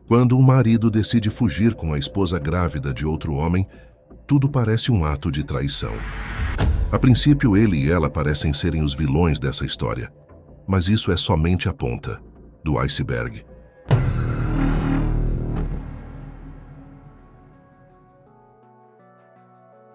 Quando um marido decide fugir com a esposa grávida de outro homem, tudo parece um ato de traição. A princípio, ele e ela parecem serem os vilões dessa história, mas isso é somente a ponta do iceberg.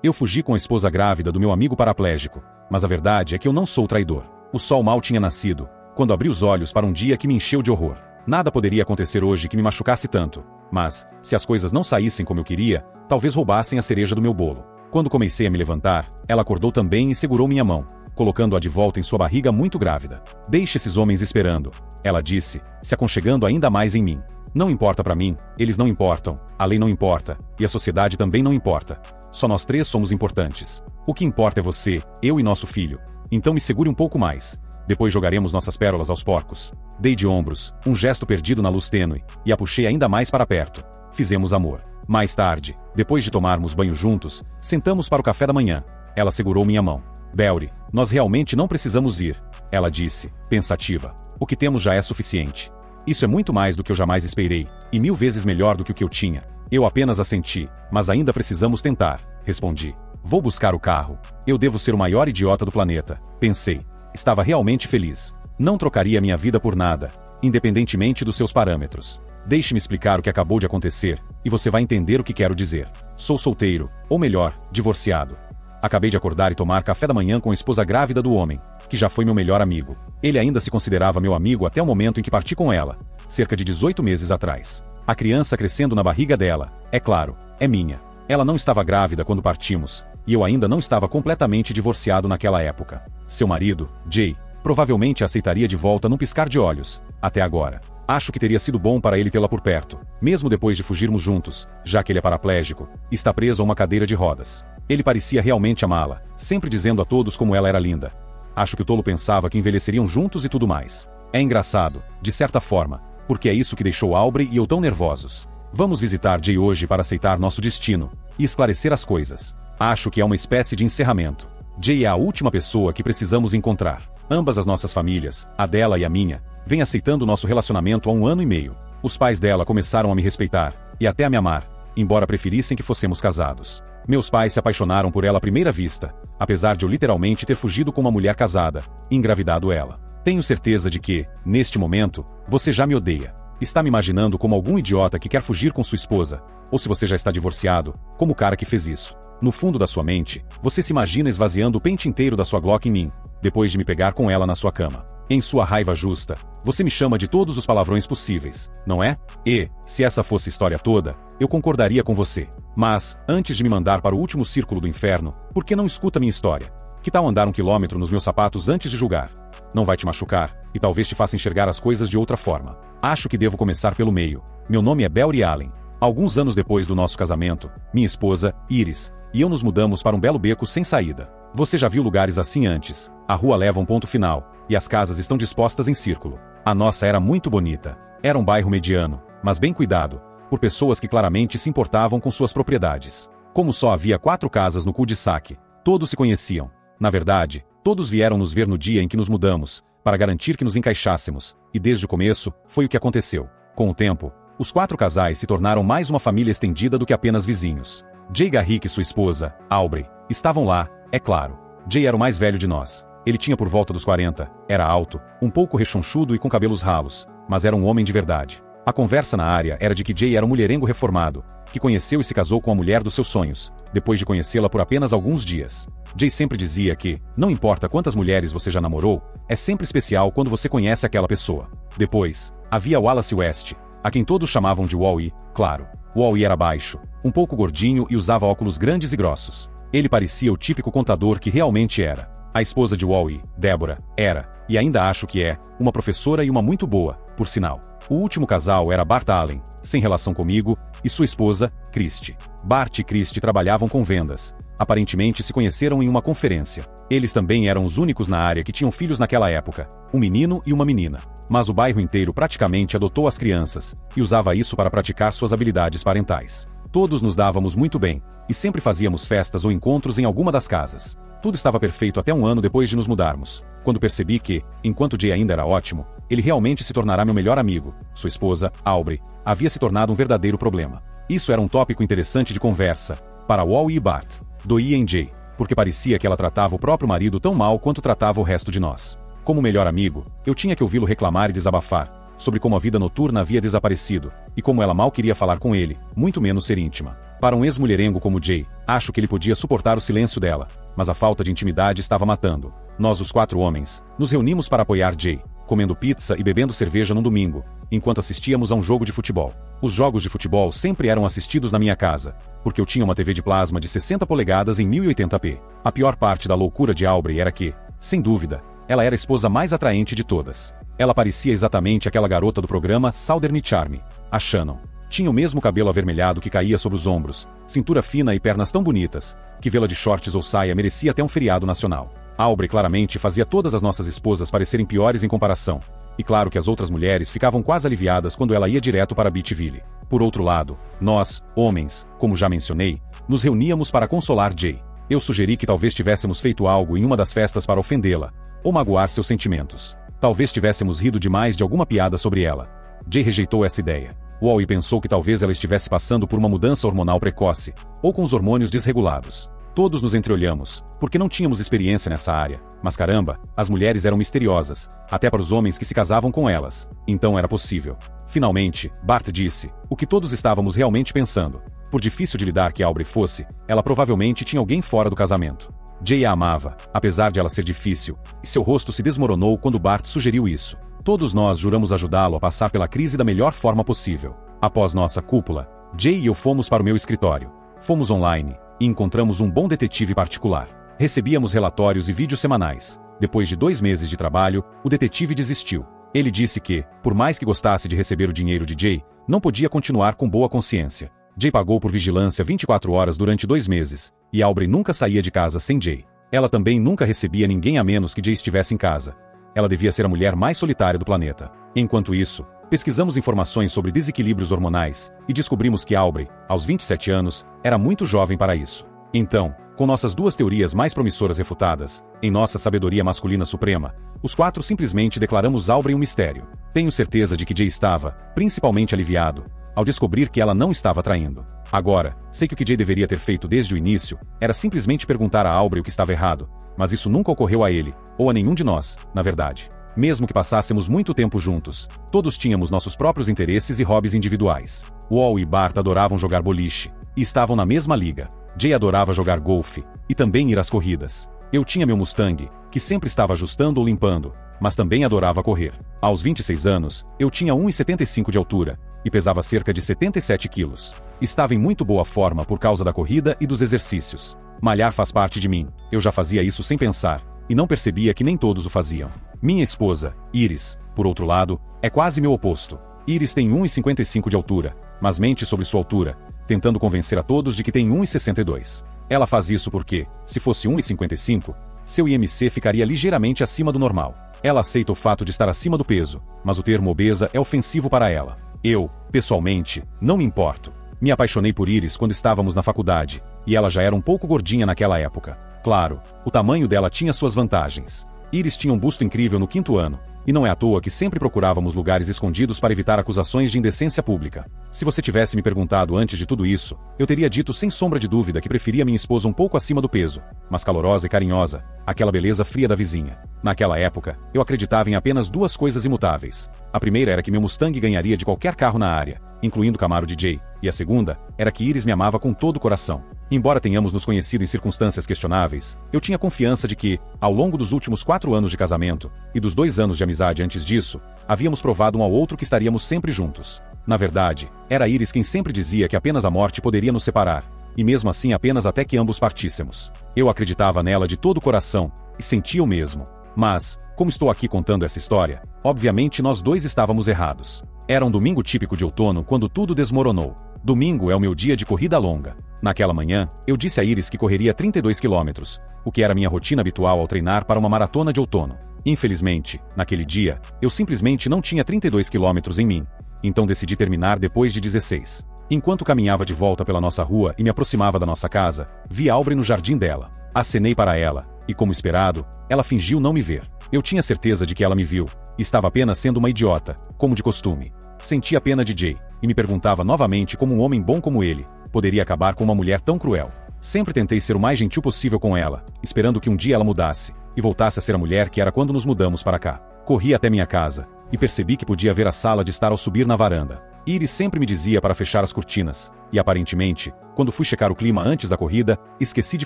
Eu fugi com a esposa grávida do meu amigo paraplégico, mas a verdade é que eu não sou traidor. O sol mal tinha nascido, quando abri os olhos para um dia que me encheu de horror. Nada poderia acontecer hoje que me machucasse tanto, mas, se as coisas não saíssem como eu queria, talvez roubassem a cereja do meu bolo. Quando comecei a me levantar, ela acordou também e segurou minha mão, colocando-a de volta em sua barriga muito grávida. Deixe esses homens esperando, ela disse, se aconchegando ainda mais em mim. Não importa para mim, eles não importam, a lei não importa, e a sociedade também não importa. Só nós três somos importantes. O que importa é você, eu e nosso filho. Então me segure um pouco mais. Depois jogaremos nossas pérolas aos porcos. Dei de ombros, um gesto perdido na luz tênue, e a puxei ainda mais para perto. Fizemos amor. Mais tarde, depois de tomarmos banho juntos, sentamos para o café da manhã. Ela segurou minha mão. Belry, nós realmente não precisamos ir, ela disse, pensativa. O que temos já é suficiente. Isso é muito mais do que eu jamais esperei, e 1000 vezes melhor do que o que eu tinha. Eu apenas assenti, mas ainda precisamos tentar, respondi. Vou buscar o carro. Eu devo ser o maior idiota do planeta, pensei. Estava realmente feliz. Não trocaria minha vida por nada, independentemente dos seus parâmetros. Deixe-me explicar o que acabou de acontecer, e você vai entender o que quero dizer. Sou solteiro, ou melhor, divorciado. Acabei de acordar e tomar café da manhã com a esposa grávida do homem, que já foi meu melhor amigo. Ele ainda se considerava meu amigo até o momento em que parti com ela, cerca de 18 meses atrás. A criança crescendo na barriga dela, é claro, é minha. Ela não estava grávida quando partimos, e eu ainda não estava completamente divorciado naquela época. Seu marido, Jay, provavelmente a aceitaria de volta num piscar de olhos, até agora. Acho que teria sido bom para ele tê-la por perto, mesmo depois de fugirmos juntos, já que ele é paraplégico, e está preso a uma cadeira de rodas. Ele parecia realmente amá-la, sempre dizendo a todos como ela era linda. Acho que o tolo pensava que envelheceriam juntos e tudo mais. É engraçado, de certa forma, porque é isso que deixou Aubrey e eu tão nervosos. Vamos visitar Jay hoje para aceitar nosso destino e esclarecer as coisas. Acho que é uma espécie de encerramento. Jay é a última pessoa que precisamos encontrar. Ambas as nossas famílias, a dela e a minha, vêm aceitando nosso relacionamento há 1 ano e meio. Os pais dela começaram a me respeitar, e até a me amar, embora preferissem que fossemos casados. Meus pais se apaixonaram por ela à primeira vista, apesar de eu literalmente ter fugido com uma mulher casada, e engravidado ela. Tenho certeza de que, neste momento, você já me odeia. Está me imaginando como algum idiota que quer fugir com sua esposa, ou se você já está divorciado, como o cara que fez isso. No fundo da sua mente, você se imagina esvaziando o pente inteiro da sua Glock em mim, depois de me pegar com ela na sua cama. Em sua raiva justa, você me chama de todos os palavrões possíveis, não é? E, se essa fosse a história toda, eu concordaria com você. Mas, antes de me mandar para o último círculo do inferno, por que não escuta minha história? Que tal andar 1 quilômetro nos meus sapatos antes de julgar? Não vai te machucar, e talvez te faça enxergar as coisas de outra forma. Acho que devo começar pelo meio. Meu nome é Belry Allen. Alguns anos depois do nosso casamento, minha esposa, Iris, e eu nos mudamos para um belo beco sem saída. Você já viu lugares assim antes. A rua leva um ponto final, e as casas estão dispostas em círculo. A nossa era muito bonita. Era um bairro mediano, mas bem cuidado, por pessoas que claramente se importavam com suas propriedades. Como só havia 4 casas no cul-de-sac, todos se conheciam. Na verdade, todos vieram nos ver no dia em que nos mudamos, para garantir que nos encaixássemos, e desde o começo, foi o que aconteceu. Com o tempo, os 4 casais se tornaram mais uma família estendida do que apenas vizinhos. Jay Garrick e sua esposa, Aubrey, estavam lá, é claro. Jay era o mais velho de nós. Ele tinha por volta dos 40, era alto, um pouco rechonchudo e com cabelos ralos, mas era um homem de verdade. A conversa na área era de que Jay era um mulherengo reformado, que conheceu e se casou com a mulher dos seus sonhos, depois de conhecê-la por apenas alguns dias. Jay sempre dizia que, não importa quantas mulheres você já namorou, é sempre especial quando você conhece aquela pessoa. Depois, havia Wallace West, a quem todos chamavam de Wall-E, claro. Wall-E era baixo, um pouco gordinho e usava óculos grandes e grossos. Ele parecia o típico contador que realmente era. A esposa de Wall-E, Deborah, era, e ainda acho que é, uma professora e uma muito boa, por sinal. O último casal era Bart Allen, sem relação comigo, e sua esposa, Christy. Bart e Christy trabalhavam com vendas. Aparentemente se conheceram em uma conferência. Eles também eram os únicos na área que tinham filhos naquela época, um menino e uma menina. Mas o bairro inteiro praticamente adotou as crianças, e usava isso para praticar suas habilidades parentais. Todos nos dávamos muito bem, e sempre fazíamos festas ou encontros em alguma das casas. Tudo estava perfeito até um ano depois de nos mudarmos, quando percebi que, enquanto Jay ainda era ótimo, ele realmente se tornará meu melhor amigo. Sua esposa, Aubrey, havia se tornado um verdadeiro problema. Isso era um tópico interessante de conversa, para Wall e Bart. Doía em Jay, porque parecia que ela tratava o próprio marido tão mal quanto tratava o resto de nós. Como melhor amigo, eu tinha que ouvi-lo reclamar e desabafar, sobre como a vida noturna havia desaparecido, e como ela mal queria falar com ele, muito menos ser íntima. Para um ex-mulherengo como Jay, acho que ele podia suportar o silêncio dela, mas a falta de intimidade estava matando. Nós, os 4 homens, nos reunimos para apoiar Jay, comendo pizza e bebendo cerveja num domingo, enquanto assistíamos a um jogo de futebol. Os jogos de futebol sempre eram assistidos na minha casa, porque eu tinha uma TV de plasma de 60 polegadas em 1080p. A pior parte da loucura de Aubrey era que, sem dúvida, ela era a esposa mais atraente de todas. Ela parecia exatamente aquela garota do programa Southern Charm, a Shannon. Tinha o mesmo cabelo avermelhado que caía sobre os ombros, cintura fina e pernas tão bonitas, que vê-la de shorts ou saia merecia até um feriado nacional. Aubrey claramente fazia todas as nossas esposas parecerem piores em comparação. E claro que as outras mulheres ficavam quase aliviadas quando ela ia direto para Beachville. Por outro lado, nós, homens, como já mencionei, nos reuníamos para consolar Jay. Eu sugeri que talvez tivéssemos feito algo em uma das festas para ofendê-la, ou magoar seus sentimentos. Talvez tivéssemos rido demais de alguma piada sobre ela. Jay rejeitou essa ideia. Wally pensou que talvez ela estivesse passando por uma mudança hormonal precoce, ou com os hormônios desregulados. Todos nos entreolhamos, porque não tínhamos experiência nessa área, mas caramba, as mulheres eram misteriosas, até para os homens que se casavam com elas, então era possível. Finalmente, Bart disse, o que todos estávamos realmente pensando. Por difícil de lidar que Aubrey fosse, ela provavelmente tinha alguém fora do casamento. Jay a amava, apesar de ela ser difícil, e seu rosto se desmoronou quando Bart sugeriu isso. Todos nós juramos ajudá-lo a passar pela crise da melhor forma possível. Após nossa cúpula, Jay e eu fomos para o meu escritório. Fomos online, e encontramos um bom detetive particular. Recebíamos relatórios e vídeos semanais. Depois de 2 meses de trabalho, o detetive desistiu. Ele disse que, por mais que gostasse de receber o dinheiro de Jay, não podia continuar com boa consciência. Jay pagou por vigilância 24 horas durante 2 meses, e Aubrey nunca saía de casa sem Jay. Ela também nunca recebia ninguém a menos que Jay estivesse em casa. Ela devia ser a mulher mais solitária do planeta. Enquanto isso, pesquisamos informações sobre desequilíbrios hormonais, e descobrimos que Aubrey, aos 27 anos, era muito jovem para isso. Então, com nossas 2 teorias mais promissoras refutadas, em nossa sabedoria masculina suprema, os 4 simplesmente declaramos Aubrey um mistério. Tenho certeza de que Jay estava, principalmente aliviado, ao descobrir que ela não estava traindo. Agora, sei que o que Jay deveria ter feito desde o início era simplesmente perguntar a Aubrey o que estava errado, mas isso nunca ocorreu a ele, ou a nenhum de nós, na verdade. Mesmo que passássemos muito tempo juntos, todos tínhamos nossos próprios interesses e hobbies individuais. Wall e Bart adoravam jogar boliche, e estavam na mesma liga. Jay adorava jogar golfe, e também ir às corridas. Eu tinha meu Mustang, que sempre estava ajustando ou limpando, mas também adorava correr. Aos 26 anos, eu tinha 1,75 de altura, e pesava cerca de 77 quilos. Estava em muito boa forma por causa da corrida e dos exercícios. Malhar faz parte de mim, eu já fazia isso sem pensar, e não percebia que nem todos o faziam. Minha esposa, Iris, por outro lado, é quase meu oposto. Iris tem 1,55 de altura, mas mente sobre sua altura, tentando convencer a todos de que tem 1,62. Ela faz isso porque, se fosse 1,55, seu IMC ficaria ligeiramente acima do normal. Ela aceita o fato de estar acima do peso, mas o termo obesa é ofensivo para ela. Eu, pessoalmente, não me importo. Me apaixonei por Iris quando estávamos na faculdade, e ela já era um pouco gordinha naquela época. Claro, o tamanho dela tinha suas vantagens. Iris tinha um busto incrível no 5º ano, e não é à toa que sempre procurávamos lugares escondidos para evitar acusações de indecência pública. Se você tivesse me perguntado antes de tudo isso, eu teria dito sem sombra de dúvida que preferia minha esposa um pouco acima do peso, mas calorosa e carinhosa, aquela beleza fria da vizinha. Naquela época, eu acreditava em apenas 2 coisas imutáveis. A primeira era que meu Mustang ganharia de qualquer carro na área, incluindo o Camaro de Jay, e a segunda era que Iris me amava com todo o coração. Embora tenhamos nos conhecido em circunstâncias questionáveis, eu tinha confiança de que, ao longo dos últimos 4 anos de casamento, e dos 2 anos de amizade antes disso, havíamos provado um ao outro que estaríamos sempre juntos. Na verdade, era Iris quem sempre dizia que apenas a morte poderia nos separar, e mesmo assim apenas até que ambos partíssemos. Eu acreditava nela de todo o coração, e sentia o mesmo. Mas, como estou aqui contando essa história, obviamente nós 2 estávamos errados. Era um domingo típico de outono quando tudo desmoronou. Domingo é o meu dia de corrida longa. Naquela manhã, eu disse a Iris que correria 32 quilômetros, o que era minha rotina habitual ao treinar para uma maratona de outono. Infelizmente, naquele dia, eu simplesmente não tinha 32 quilômetros em mim, então decidi terminar depois de 16. Enquanto caminhava de volta pela nossa rua e me aproximava da nossa casa, vi Aubrey no jardim dela. Acenei para ela, e como esperado, ela fingiu não me ver. Eu tinha certeza de que ela me viu, e estava apenas sendo uma idiota, como de costume. Sentia pena de Jay, e me perguntava novamente como um homem bom como ele poderia acabar com uma mulher tão cruel. Sempre tentei ser o mais gentil possível com ela, esperando que um dia ela mudasse, e voltasse a ser a mulher que era quando nos mudamos para cá. Corri até minha casa, e percebi que podia ver a sala de estar ao subir na varanda. Iris sempre me dizia para fechar as cortinas, e aparentemente, quando fui checar o clima antes da corrida, esqueci de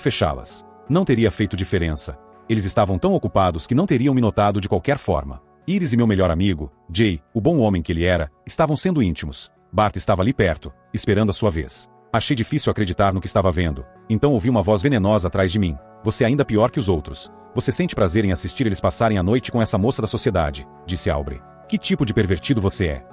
fechá-las. Não teria feito diferença. Eles estavam tão ocupados que não teriam me notado de qualquer forma. Iris e meu melhor amigo, Jay, o bom homem que ele era, estavam sendo íntimos. Bart estava ali perto, esperando a sua vez. Achei difícil acreditar no que estava vendo, então ouvi uma voz venenosa atrás de mim. Você é ainda pior que os outros. Você sente prazer em assistir eles passarem a noite com essa moça da sociedade, disse Aubrey. Que tipo de pervertido você é?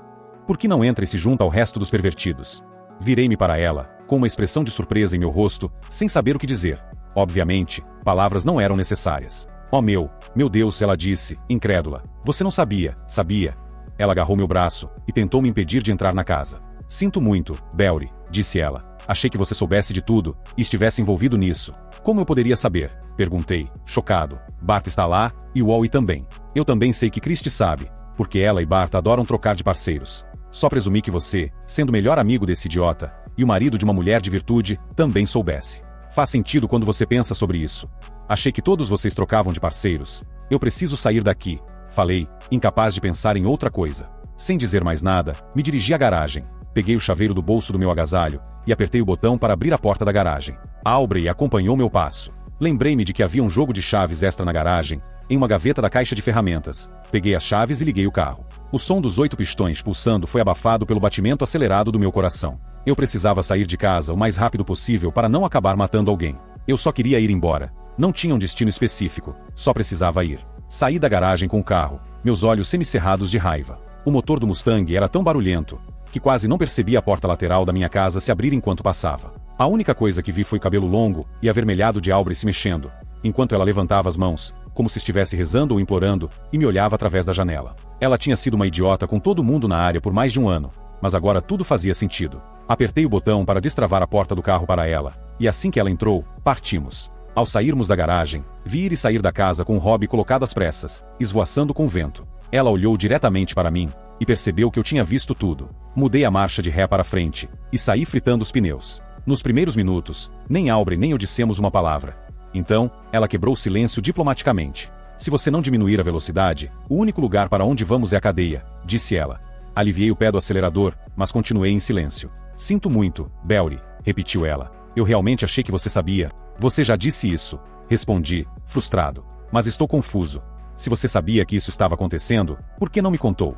Por que não entra e se junta ao resto dos pervertidos? Virei-me para ela, com uma expressão de surpresa em meu rosto, sem saber o que dizer. Obviamente, palavras não eram necessárias. Oh meu Deus, ela disse, incrédula. Você não sabia, sabia? Ela agarrou meu braço e tentou me impedir de entrar na casa. Sinto muito, Belry, disse ela. Achei que você soubesse de tudo e estivesse envolvido nisso. Como eu poderia saber? Perguntei, chocado. Bart está lá, e Wally também. Eu também sei que Christie sabe, porque ela e Bart adoram trocar de parceiros. Só presumi que você, sendo o melhor amigo desse idiota, e o marido de uma mulher de virtude, também soubesse. Faz sentido quando você pensa sobre isso. Achei que todos vocês trocavam de parceiros. Eu preciso sair daqui, falei, incapaz de pensar em outra coisa. Sem dizer mais nada, me dirigi à garagem. Peguei o chaveiro do bolso do meu agasalho e apertei o botão para abrir a porta da garagem. Aubrey acompanhou meu passo. Lembrei-me de que havia um jogo de chaves extra na garagem, em uma gaveta da caixa de ferramentas. Peguei as chaves e liguei o carro. O som dos 8 pistões pulsando foi abafado pelo batimento acelerado do meu coração. Eu precisava sair de casa o mais rápido possível para não acabar matando alguém. Eu só queria ir embora. Não tinha um destino específico, só precisava ir. Saí da garagem com o carro, meus olhos semicerrados de raiva. O motor do Mustang era tão barulhento que quase não percebi a porta lateral da minha casa se abrir enquanto passava. A única coisa que vi foi o cabelo longo e avermelhado de Aubrey se mexendo, enquanto ela levantava as mãos, como se estivesse rezando ou implorando, e me olhava através da janela. Ela tinha sido uma idiota com todo mundo na área por mais de um ano, mas agora tudo fazia sentido. Apertei o botão para destravar a porta do carro para ela, e assim que ela entrou, partimos. Ao sairmos da garagem, vi Iris sair da casa com o Robbie colocado às pressas, esvoaçando com o vento. Ela olhou diretamente para mim, e percebeu que eu tinha visto tudo. Mudei a marcha de ré para frente, e saí fritando os pneus. Nos primeiros minutos, nem Aubrey nem eu dissemos uma palavra. Então, ela quebrou o silêncio diplomaticamente. Se você não diminuir a velocidade, o único lugar para onde vamos é a cadeia, disse ela. Aliviei o pé do acelerador, mas continuei em silêncio. Sinto muito, Belry, repetiu ela. Eu realmente achei que você sabia. Você já disse isso, respondi, frustrado. Mas estou confuso. Se você sabia que isso estava acontecendo, por que não me contou?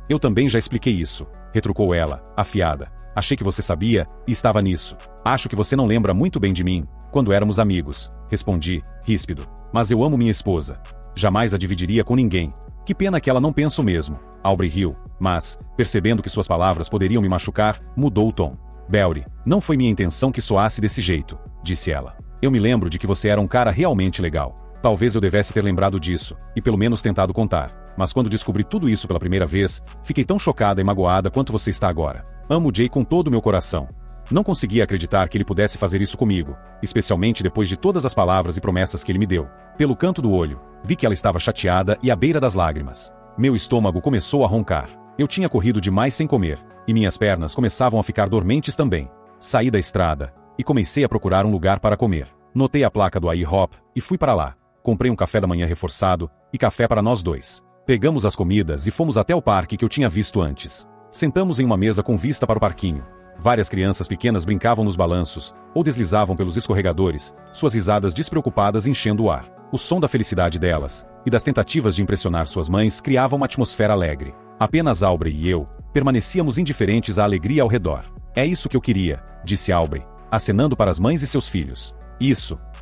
Eu também já expliquei isso, retrucou ela, afiada. Achei que você sabia, e estava nisso. Acho que você não lembra muito bem de mim, quando éramos amigos, respondi, ríspido. Mas eu amo minha esposa. Jamais a dividiria com ninguém. Que pena que ela não pensa o mesmo. Aubrey riu, mas, percebendo que suas palavras poderiam me machucar, mudou o tom. Belry, não foi minha intenção que soasse desse jeito, disse ela. Eu me lembro de que você era um cara realmente legal. Talvez eu devesse ter lembrado disso, e pelo menos tentado contar. Mas quando descobri tudo isso pela primeira vez, fiquei tão chocada e magoada quanto você está agora. Amo Jay com todo o meu coração. Não conseguia acreditar que ele pudesse fazer isso comigo, especialmente depois de todas as palavras e promessas que ele me deu. Pelo canto do olho, vi que ela estava chateada e à beira das lágrimas. Meu estômago começou a roncar. Eu tinha corrido demais sem comer, e minhas pernas começavam a ficar dormentes também. Saí da estrada, e comecei a procurar um lugar para comer. Notei a placa do IHOP, e fui para lá. Comprei um café da manhã reforçado, e café para nós dois. Pegamos as comidas e fomos até o parque que eu tinha visto antes. Sentamos em uma mesa com vista para o parquinho. Várias crianças pequenas brincavam nos balanços, ou deslizavam pelos escorregadores, suas risadas despreocupadas enchendo o ar. O som da felicidade delas, e das tentativas de impressionar suas mães, criava uma atmosfera alegre. Apenas Aubrey e eu, permanecíamos indiferentes à alegria ao redor. É isso que eu queria, disse Aubrey, acenando para as mães e seus filhos.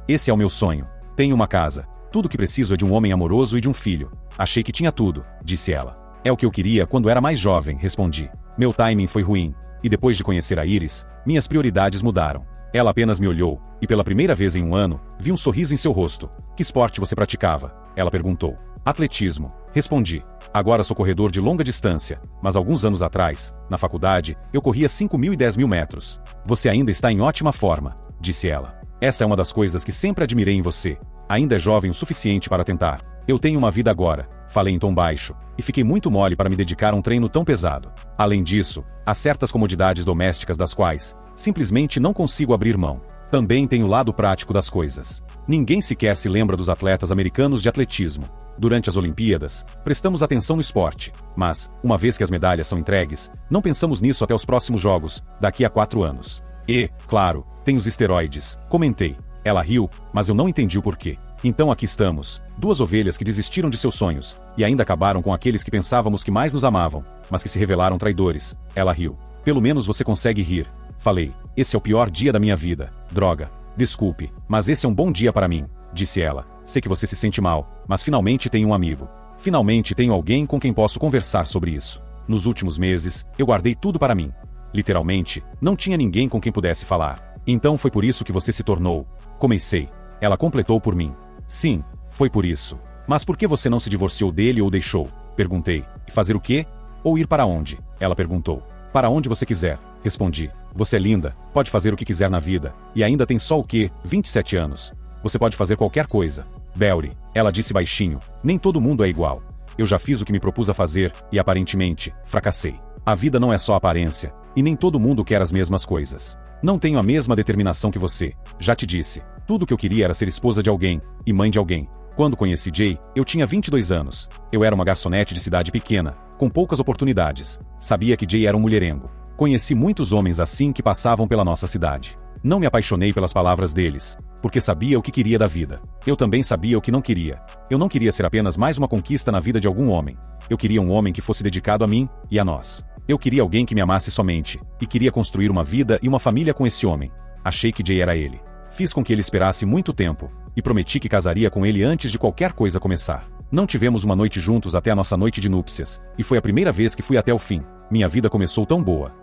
Esse é o meu sonho. Tenho uma casa. Tudo o que preciso é de um homem amoroso e de um filho. Achei que tinha tudo, disse ela. É o que eu queria quando era mais jovem, respondi. Meu timing foi ruim, e depois de conhecer a Iris, minhas prioridades mudaram. Ela apenas me olhou, e pela primeira vez em um ano, vi um sorriso em seu rosto. Que esporte você praticava? Ela perguntou. Atletismo, respondi. Agora sou corredor de longa distância, mas alguns anos atrás, na faculdade, eu corria 5.000 e 10.000 metros. Você ainda está em ótima forma, disse ela. Essa é uma das coisas que sempre admirei em você. Ainda é jovem o suficiente para tentar. Eu tenho uma vida agora, falei em tom baixo, e fiquei muito mole para me dedicar a um treino tão pesado. Além disso, há certas comodidades domésticas das quais, simplesmente não consigo abrir mão. Também tem o lado prático das coisas. Ninguém sequer se lembra dos atletas americanos de atletismo. Durante as Olimpíadas, prestamos atenção no esporte, mas, uma vez que as medalhas são entregues, não pensamos nisso até os próximos Jogos, daqui a 4 anos. E, claro, tem os esteroides, comentei. Ela riu, mas eu não entendi o porquê. Então aqui estamos, 2 ovelhas que desistiram de seus sonhos, e ainda acabaram com aqueles que pensávamos que mais nos amavam, mas que se revelaram traidores. Ela riu. Pelo menos você consegue rir. Falei, esse é o pior dia da minha vida. Droga. Desculpe, mas esse é um bom dia para mim, disse ela. Sei que você se sente mal, mas finalmente tenho um amigo. Finalmente tenho alguém com quem posso conversar sobre isso. Nos últimos meses, eu guardei tudo para mim. Literalmente, não tinha ninguém com quem pudesse falar. Então foi por isso que você se tornou. Comecei. Ela completou por mim. Sim, foi por isso. Mas por que você não se divorciou dele ou deixou? Perguntei. E fazer o quê? Ou ir para onde? Ela perguntou. Para onde você quiser, respondi. Você é linda, pode fazer o que quiser na vida, e ainda tem só o quê? 27 anos. Você pode fazer qualquer coisa. Belry, ela disse baixinho, nem todo mundo é igual. Eu já fiz o que me propus a fazer, e aparentemente, fracassei. A vida não é só aparência, e nem todo mundo quer as mesmas coisas. Não tenho a mesma determinação que você, já te disse. Tudo o que eu queria era ser esposa de alguém, e mãe de alguém. Quando conheci Jay, eu tinha 22 anos. Eu era uma garçonete de cidade pequena, com poucas oportunidades. Sabia que Jay era um mulherengo. Conheci muitos homens assim que passavam pela nossa cidade. Não me apaixonei pelas palavras deles, porque sabia o que queria da vida. Eu também sabia o que não queria. Eu não queria ser apenas mais uma conquista na vida de algum homem. Eu queria um homem que fosse dedicado a mim e a nós. Eu queria alguém que me amasse somente, e queria construir uma vida e uma família com esse homem. Achei que Jay era ele. Fiz com que ele esperasse muito tempo, e prometi que casaria com ele antes de qualquer coisa começar. Não tivemos uma noite juntos até a nossa noite de núpcias, e foi a primeira vez que fui até o fim. Minha vida começou tão boa.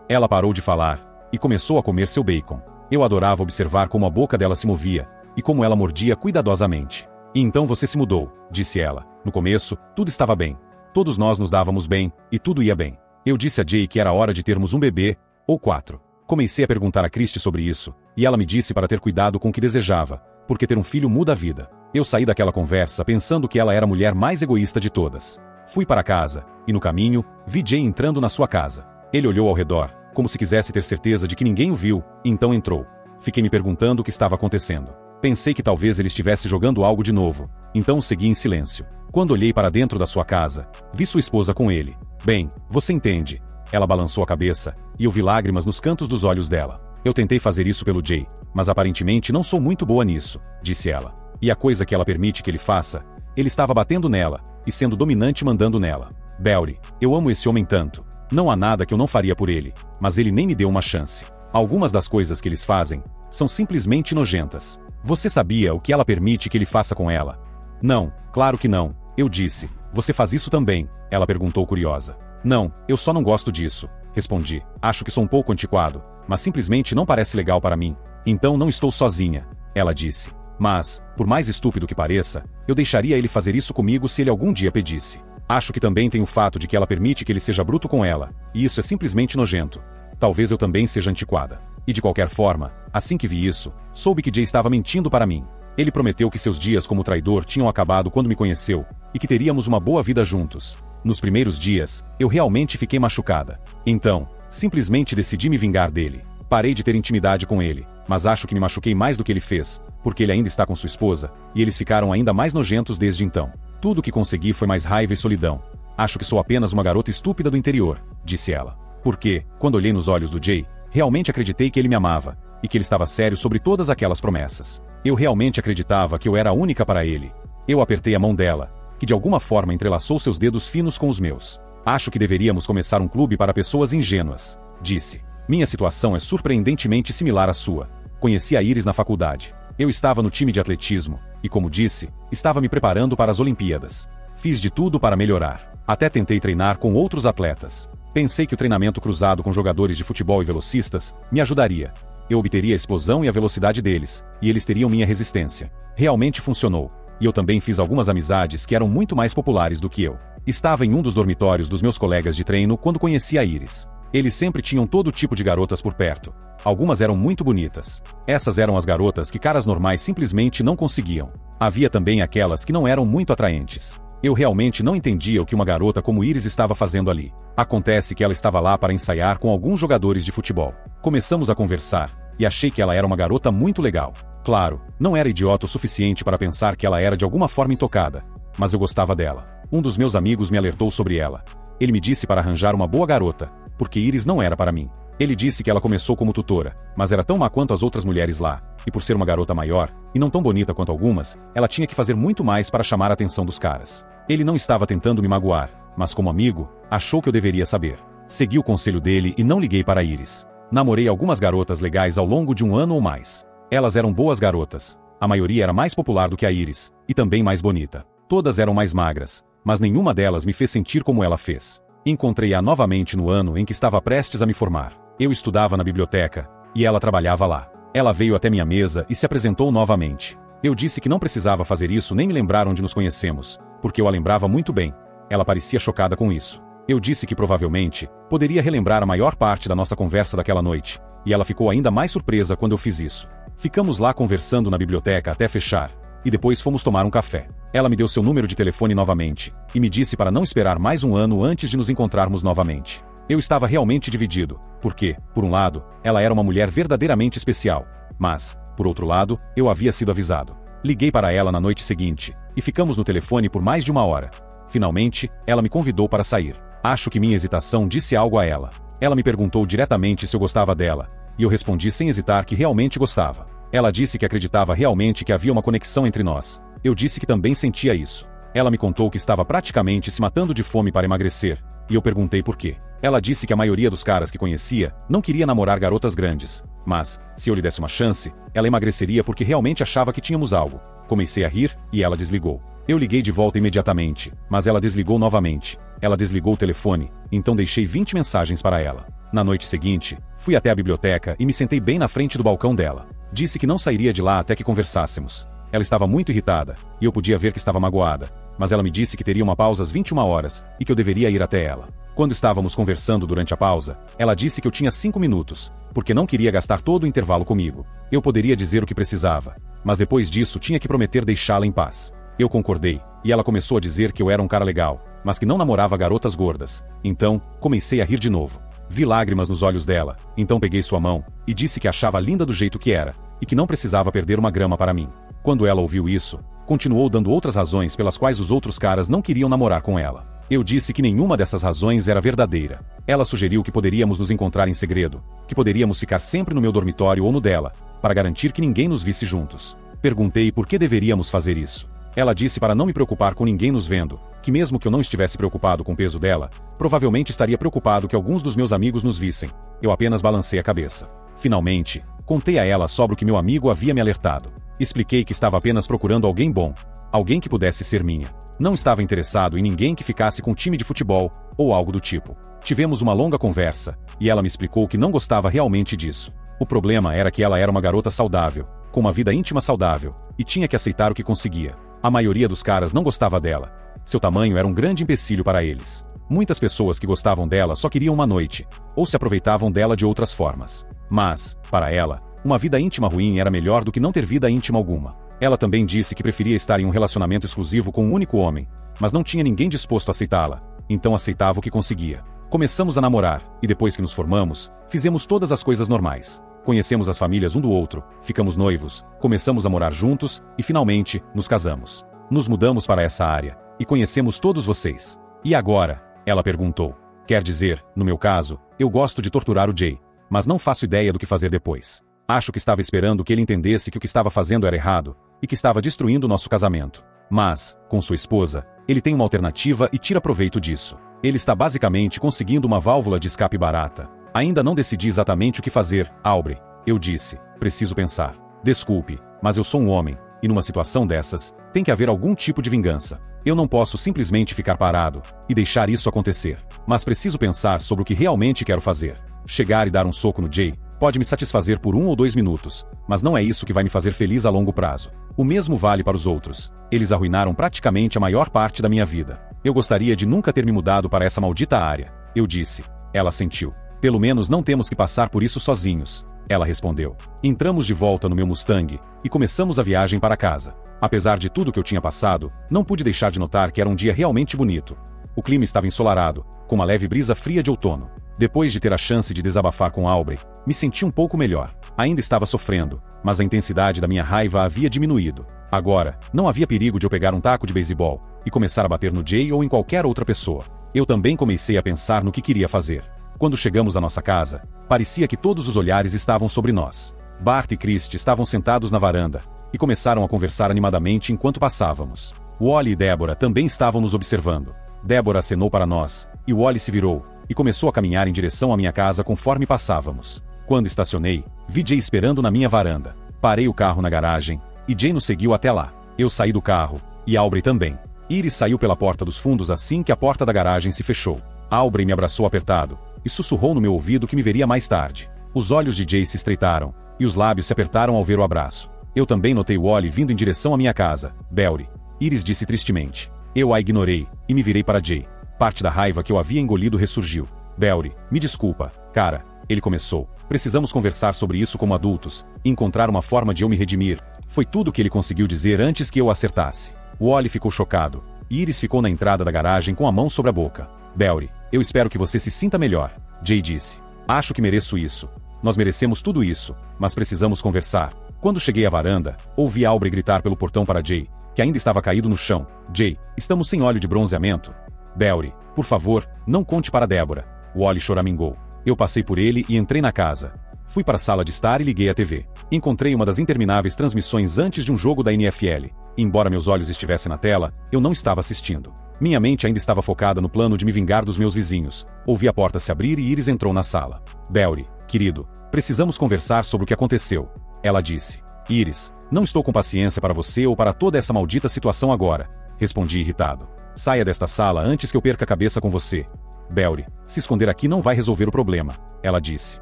Ela parou de falar, e começou a comer seu bacon. Eu adorava observar como a boca dela se movia, e como ela mordia cuidadosamente. E então você se mudou, disse ela. No começo, tudo estava bem. Todos nós nos dávamos bem, e tudo ia bem. Eu disse a Jay que era hora de termos um bebê, ou 4. Comecei a perguntar a Christy sobre isso, e ela me disse para ter cuidado com o que desejava, porque ter um filho muda a vida. Eu saí daquela conversa pensando que ela era a mulher mais egoísta de todas. Fui para casa, e no caminho, vi Jay entrando na sua casa. Ele olhou ao redor, como se quisesse ter certeza de que ninguém o viu, e então entrou. Fiquei me perguntando o que estava acontecendo. Pensei que talvez ele estivesse jogando algo de novo, então o segui em silêncio. Quando olhei para dentro da sua casa, vi sua esposa com ele. Bem, você entende. Ela balançou a cabeça, e eu vi lágrimas nos cantos dos olhos dela. Eu tentei fazer isso pelo Jay, mas aparentemente não sou muito boa nisso, disse ela. E a coisa que ela permite que ele faça, ele estava batendo nela, e sendo dominante mandando nela. Belry, eu amo esse homem tanto. Não há nada que eu não faria por ele, mas ele nem me deu uma chance. Algumas das coisas que eles fazem, são simplesmente nojentas. Você sabia o que ela permite que ele faça com ela? Não, claro que não, eu disse. Você faz isso também? Ela perguntou curiosa. Não, eu só não gosto disso, respondi. Acho que sou um pouco antiquado, mas simplesmente não parece legal para mim. Então não estou sozinha, ela disse. Mas, por mais estúpido que pareça, eu deixaria ele fazer isso comigo se ele algum dia pedisse. Acho que também tem o fato de que ela permite que ele seja bruto com ela, e isso é simplesmente nojento. Talvez eu também seja antiquada. E de qualquer forma, assim que vi isso, soube que Jay estava mentindo para mim. Ele prometeu que seus dias como traidor tinham acabado quando me conheceu, e que teríamos uma boa vida juntos. Nos primeiros dias, eu realmente fiquei machucada. Então, simplesmente decidi me vingar dele. Parei de ter intimidade com ele, mas acho que me machuquei mais do que ele fez, porque ele ainda está com sua esposa, e eles ficaram ainda mais nojentos desde então. Tudo o que consegui foi mais raiva e solidão. Acho que sou apenas uma garota estúpida do interior, disse ela. Porque, quando olhei nos olhos do Jay, realmente acreditei que ele me amava, e que ele estava sério sobre todas aquelas promessas. Eu realmente acreditava que eu era a única para ele. Eu apertei a mão dela, que de alguma forma entrelaçou seus dedos finos com os meus. Acho que deveríamos começar um clube para pessoas ingênuas, disse. Minha situação é surpreendentemente similar à sua. Conheci a Iris na faculdade. Eu estava no time de atletismo, e como disse, estava me preparando para as Olimpíadas. Fiz de tudo para melhorar. Até tentei treinar com outros atletas. Pensei que o treinamento cruzado com jogadores de futebol e velocistas me ajudaria. Eu obteria a explosão e a velocidade deles, e eles teriam minha resistência. Realmente funcionou. E eu também fiz algumas amizades que eram muito mais populares do que eu. Estava em um dos dormitórios dos meus colegas de treino quando conheci a Iris. Eles sempre tinham todo tipo de garotas por perto. Algumas eram muito bonitas. Essas eram as garotas que caras normais simplesmente não conseguiam. Havia também aquelas que não eram muito atraentes. Eu realmente não entendia o que uma garota como Iris estava fazendo ali. Acontece que ela estava lá para ensaiar com alguns jogadores de futebol. Começamos a conversar, e achei que ela era uma garota muito legal. Claro, não era idiota o suficiente para pensar que ela era de alguma forma intocada, mas eu gostava dela. Um dos meus amigos me alertou sobre ela. Ele me disse para arranjar uma boa garota, porque Iris não era para mim. Ele disse que ela começou como tutora, mas era tão má quanto as outras mulheres lá, e por ser uma garota maior, e não tão bonita quanto algumas, ela tinha que fazer muito mais para chamar a atenção dos caras. Ele não estava tentando me magoar, mas como amigo, achou que eu deveria saber. Segui o conselho dele e não liguei para Iris. Namorei algumas garotas legais ao longo de um ano ou mais. Elas eram boas garotas. A maioria era mais popular do que a Iris, e também mais bonita. Todas eram mais magras, mas nenhuma delas me fez sentir como ela fez. Encontrei-a novamente no ano em que estava prestes a me formar. Eu estudava na biblioteca, e ela trabalhava lá. Ela veio até minha mesa e se apresentou novamente. Eu disse que não precisava fazer isso nem me lembrar onde nos conhecemos, porque eu a lembrava muito bem. Ela parecia chocada com isso. Eu disse que provavelmente poderia relembrar a maior parte da nossa conversa daquela noite, e ela ficou ainda mais surpresa quando eu fiz isso. Ficamos lá conversando na biblioteca até fechar, e depois fomos tomar um café. Ela me deu seu número de telefone novamente, e me disse para não esperar mais um ano antes de nos encontrarmos novamente. Eu estava realmente dividido, porque, por um lado, ela era uma mulher verdadeiramente especial, mas, por outro lado, eu havia sido avisado. Liguei para ela na noite seguinte, e ficamos no telefone por mais de uma hora. Finalmente, ela me convidou para sair. Acho que minha hesitação disse algo a ela. Ela me perguntou diretamente se eu gostava dela, e eu respondi sem hesitar que realmente gostava. Ela disse que acreditava realmente que havia uma conexão entre nós. Eu disse que também sentia isso. Ela me contou que estava praticamente se matando de fome para emagrecer, e eu perguntei por quê. Ela disse que a maioria dos caras que conhecia não queria namorar garotas grandes, mas, se eu lhe desse uma chance, ela emagreceria porque realmente achava que tínhamos algo. Comecei a rir, e ela desligou. Eu liguei de volta imediatamente, mas ela desligou novamente. Ela desligou o telefone, então deixei 20 mensagens para ela. Na noite seguinte, fui até a biblioteca e me sentei bem na frente do balcão dela. Disse que não sairia de lá até que conversássemos. Ela estava muito irritada, e eu podia ver que estava magoada, mas ela me disse que teria uma pausa às 21 horas, e que eu deveria ir até ela. Quando estávamos conversando durante a pausa, ela disse que eu tinha 5 minutos, porque não queria gastar todo o intervalo comigo. Eu poderia dizer o que precisava, mas depois disso tinha que prometer deixá-la em paz. Eu concordei, e ela começou a dizer que eu era um cara legal, mas que não namorava garotas gordas. Então, comecei a rir de novo. Vi lágrimas nos olhos dela, então peguei sua mão, e disse que achava linda do jeito que era, e que não precisava perder uma grama para mim. Quando ela ouviu isso, continuou dando outras razões pelas quais os outros caras não queriam namorar com ela. Eu disse que nenhuma dessas razões era verdadeira. Ela sugeriu que poderíamos nos encontrar em segredo, que poderíamos ficar sempre no meu dormitório ou no dela, para garantir que ninguém nos visse juntos. Perguntei por que deveríamos fazer isso. Ela disse para não me preocupar com ninguém nos vendo, que mesmo que eu não estivesse preocupado com o peso dela, provavelmente estaria preocupado que alguns dos meus amigos nos vissem. Eu apenas balancei a cabeça. Finalmente, contei a ela sobre o que meu amigo havia me alertado. Expliquei que estava apenas procurando alguém bom, alguém que pudesse ser minha. Não estava interessado em ninguém que ficasse com um time de futebol, ou algo do tipo. Tivemos uma longa conversa, e ela me explicou que não gostava realmente disso. O problema era que ela era uma garota saudável, com uma vida íntima saudável, e tinha que aceitar o que conseguia. A maioria dos caras não gostava dela. Seu tamanho era um grande empecilho para eles. Muitas pessoas que gostavam dela só queriam uma noite, ou se aproveitavam dela de outras formas. Mas, para ela, uma vida íntima ruim era melhor do que não ter vida íntima alguma. Ela também disse que preferia estar em um relacionamento exclusivo com um único homem, mas não tinha ninguém disposto a aceitá-la, então aceitava o que conseguia. Começamos a namorar, e depois que nos formamos, fizemos todas as coisas normais. Conhecemos as famílias um do outro, ficamos noivos, começamos a morar juntos, e finalmente, nos casamos. Nos mudamos para essa área, e conhecemos todos vocês. E agora? Ela perguntou. Quer dizer, no meu caso, eu gosto de torturar o Jay, mas não faço ideia do que fazer depois. Acho que estava esperando que ele entendesse que o que estava fazendo era errado, e que estava destruindo nosso casamento. Mas, com sua esposa, ele tem uma alternativa e tira proveito disso. Ele está basicamente conseguindo uma válvula de escape barata. Ainda não decidi exatamente o que fazer, Aubrey. Eu disse, preciso pensar. Desculpe, mas eu sou um homem, e numa situação dessas, tem que haver algum tipo de vingança. Eu não posso simplesmente ficar parado e deixar isso acontecer. Mas preciso pensar sobre o que realmente quero fazer. Chegar e dar um soco no Jay Pode me satisfazer por 1 ou 2 minutos, mas não é isso que vai me fazer feliz a longo prazo. O mesmo vale para os outros. Eles arruinaram praticamente a maior parte da minha vida. Eu gostaria de nunca ter me mudado para essa maldita área. Eu disse. Ela assentiu. Pelo menos não temos que passar por isso sozinhos. Ela respondeu. Entramos de volta no meu Mustang e começamos a viagem para casa. Apesar de tudo que eu tinha passado, não pude deixar de notar que era um dia realmente bonito. O clima estava ensolarado, com uma leve brisa fria de outono. Depois de ter a chance de desabafar com Aubrey, me senti um pouco melhor. Ainda estava sofrendo, mas a intensidade da minha raiva havia diminuído. Agora, não havia perigo de eu pegar um taco de beisebol e começar a bater no Jay ou em qualquer outra pessoa. Eu também comecei a pensar no que queria fazer. Quando chegamos à nossa casa, parecia que todos os olhares estavam sobre nós. Bart e Christy estavam sentados na varanda e começaram a conversar animadamente enquanto passávamos. Wally e Deborah também estavam nos observando. Deborah acenou para nós, e Wally se virou e começou a caminhar em direção à minha casa conforme passávamos. Quando estacionei, vi Jay esperando na minha varanda. Parei o carro na garagem, e Jay nos seguiu até lá. Eu saí do carro, e Aubrey também. Iris saiu pela porta dos fundos assim que a porta da garagem se fechou. Aubrey me abraçou apertado, e sussurrou no meu ouvido que me veria mais tarde. Os olhos de Jay se estreitaram, e os lábios se apertaram ao ver o abraço. Eu também notei Wally vindo em direção à minha casa. Belry. Iris disse tristemente. Eu a ignorei, e me virei para Jay. Parte da raiva que eu havia engolido ressurgiu. Belry, me desculpa, cara. Ele começou. Precisamos conversar sobre isso como adultos, e encontrar uma forma de eu me redimir. Foi tudo o que ele conseguiu dizer antes que eu acertasse. Wally ficou chocado. Iris ficou na entrada da garagem com a mão sobre a boca. Belry, eu espero que você se sinta melhor. Jay disse. Acho que mereço isso. Nós merecemos tudo isso, mas precisamos conversar. Quando cheguei à varanda, ouvi Aubrey gritar pelo portão para Jay, que ainda estava caído no chão. Jay, estamos sem óleo de bronzeamento? Belry, por favor, não conte para Deborah. Wally choramingou. Eu passei por ele e entrei na casa. Fui para a sala de estar e liguei a TV. Encontrei uma das intermináveis transmissões antes de um jogo da NFL. Embora meus olhos estivessem na tela, eu não estava assistindo. Minha mente ainda estava focada no plano de me vingar dos meus vizinhos. Ouvi a porta se abrir e Iris entrou na sala. Belry, querido, precisamos conversar sobre o que aconteceu. Ela disse. Iris, não estou com paciência para você ou para toda essa maldita situação agora. Respondi irritado. Saia desta sala antes que eu perca a cabeça com você. Belry, se esconder aqui não vai resolver o problema. Ela disse.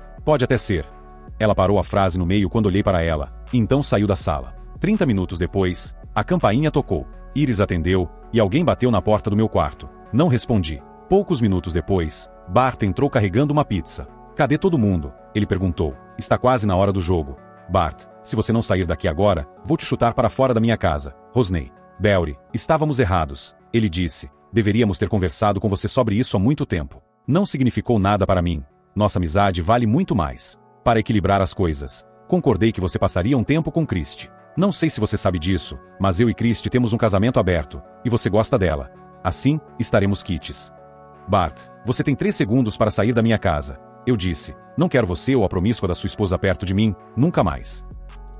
Pode até ser. Ela parou a frase no meio quando olhei para ela, e então saiu da sala. 30 minutos depois, a campainha tocou. Iris atendeu, e alguém bateu na porta do meu quarto. Não respondi. Poucos minutos depois, Bart entrou carregando uma pizza. Cadê todo mundo? Ele perguntou. Está quase na hora do jogo. Bart, se você não sair daqui agora, vou te chutar para fora da minha casa. Rosnei. Belry, estávamos errados. Ele disse. Deveríamos ter conversado com você sobre isso há muito tempo. Não significou nada para mim. Nossa amizade vale muito mais. Para equilibrar as coisas, concordei que você passaria um tempo com Christy. Não sei se você sabe disso, mas eu e Christy temos um casamento aberto, e você gosta dela. Assim, estaremos quites. Bart, você tem 3 segundos para sair da minha casa. Eu disse. Não quero você ou a promíscua da sua esposa perto de mim, nunca mais.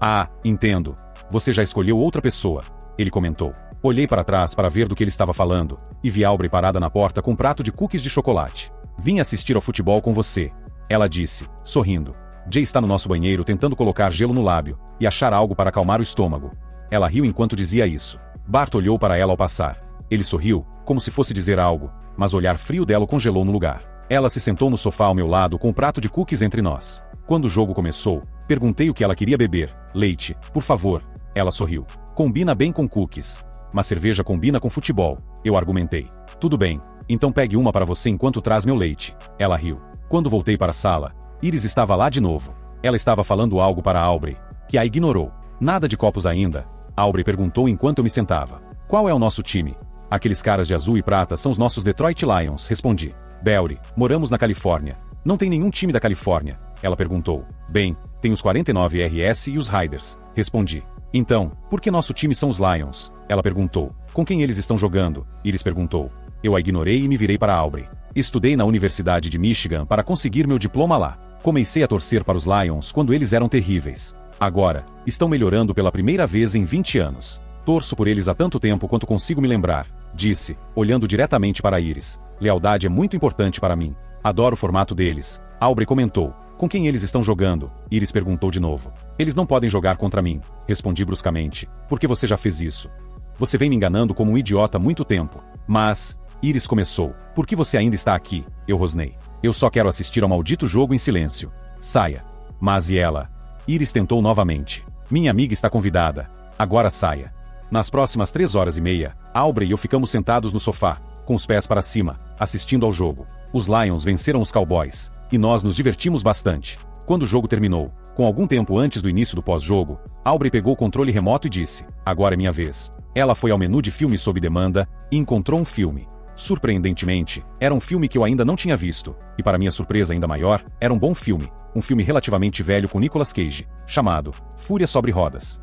Ah, entendo. Você já escolheu outra pessoa. Ele comentou. Olhei para trás para ver do que ele estava falando, e vi Aubrey parada na porta com um prato de cookies de chocolate. Vim assistir ao futebol com você. Ela disse, sorrindo. Jay está no nosso banheiro tentando colocar gelo no lábio, e achar algo para acalmar o estômago. Ela riu enquanto dizia isso. Bart olhou para ela ao passar. Ele sorriu, como se fosse dizer algo, mas o olhar frio dela o congelou no lugar. Ela se sentou no sofá ao meu lado com um prato de cookies entre nós. Quando o jogo começou, perguntei o que ela queria beber. Leite, por favor. Ela sorriu. Combina bem com cookies. Mas cerveja combina com futebol. Eu argumentei. Tudo bem, então pegue uma para você enquanto traz meu leite. Ela riu. Quando voltei para a sala, Iris estava lá de novo. Ela estava falando algo para Aubrey, que a ignorou. Nada de copos ainda? Aubrey perguntou enquanto eu me sentava. Qual é o nosso time? Aqueles caras de azul e prata são os nossos Detroit Lions, respondi. Belry, moramos na Califórnia. Não tem nenhum time da Califórnia. Ela perguntou. Bem, tem os 49 RS e os Riders, respondi. Então, por que nosso time são os Lions? Ela perguntou. Com quem eles estão jogando? Iris perguntou. Eu a ignorei e me virei para Aubrey. Estudei na Universidade de Michigan para conseguir meu diploma lá. Comecei a torcer para os Lions quando eles eram terríveis. Agora, estão melhorando pela primeira vez em 20 anos. Torço por eles há tanto tempo quanto consigo me lembrar, disse, olhando diretamente para Iris. Lealdade é muito importante para mim. Adoro o formato deles. Aubrey comentou. Com quem eles estão jogando? Iris perguntou de novo. Eles não podem jogar contra mim, respondi bruscamente. Por que você já fez isso? Você vem me enganando como um idiota há muito tempo. Mas... Iris começou. Por que você ainda está aqui? Eu rosnei. Eu só quero assistir ao maldito jogo em silêncio. Saia. Mas e ela? Iris tentou novamente. Minha amiga está convidada. Agora saia. Nas próximas 3h30, Aubrey e eu ficamos sentados no sofá, com os pés para cima, assistindo ao jogo. Os Lions venceram os Cowboys, e nós nos divertimos bastante. Quando o jogo terminou, com algum tempo antes do início do pós-jogo, Aubrey pegou o controle remoto e disse: agora é minha vez. Ela foi ao menu de filmes sob demanda e encontrou um filme. Surpreendentemente, era um filme que eu ainda não tinha visto, e para minha surpresa ainda maior, era um bom filme, um filme relativamente velho com Nicolas Cage, chamado Fúria sobre Rodas.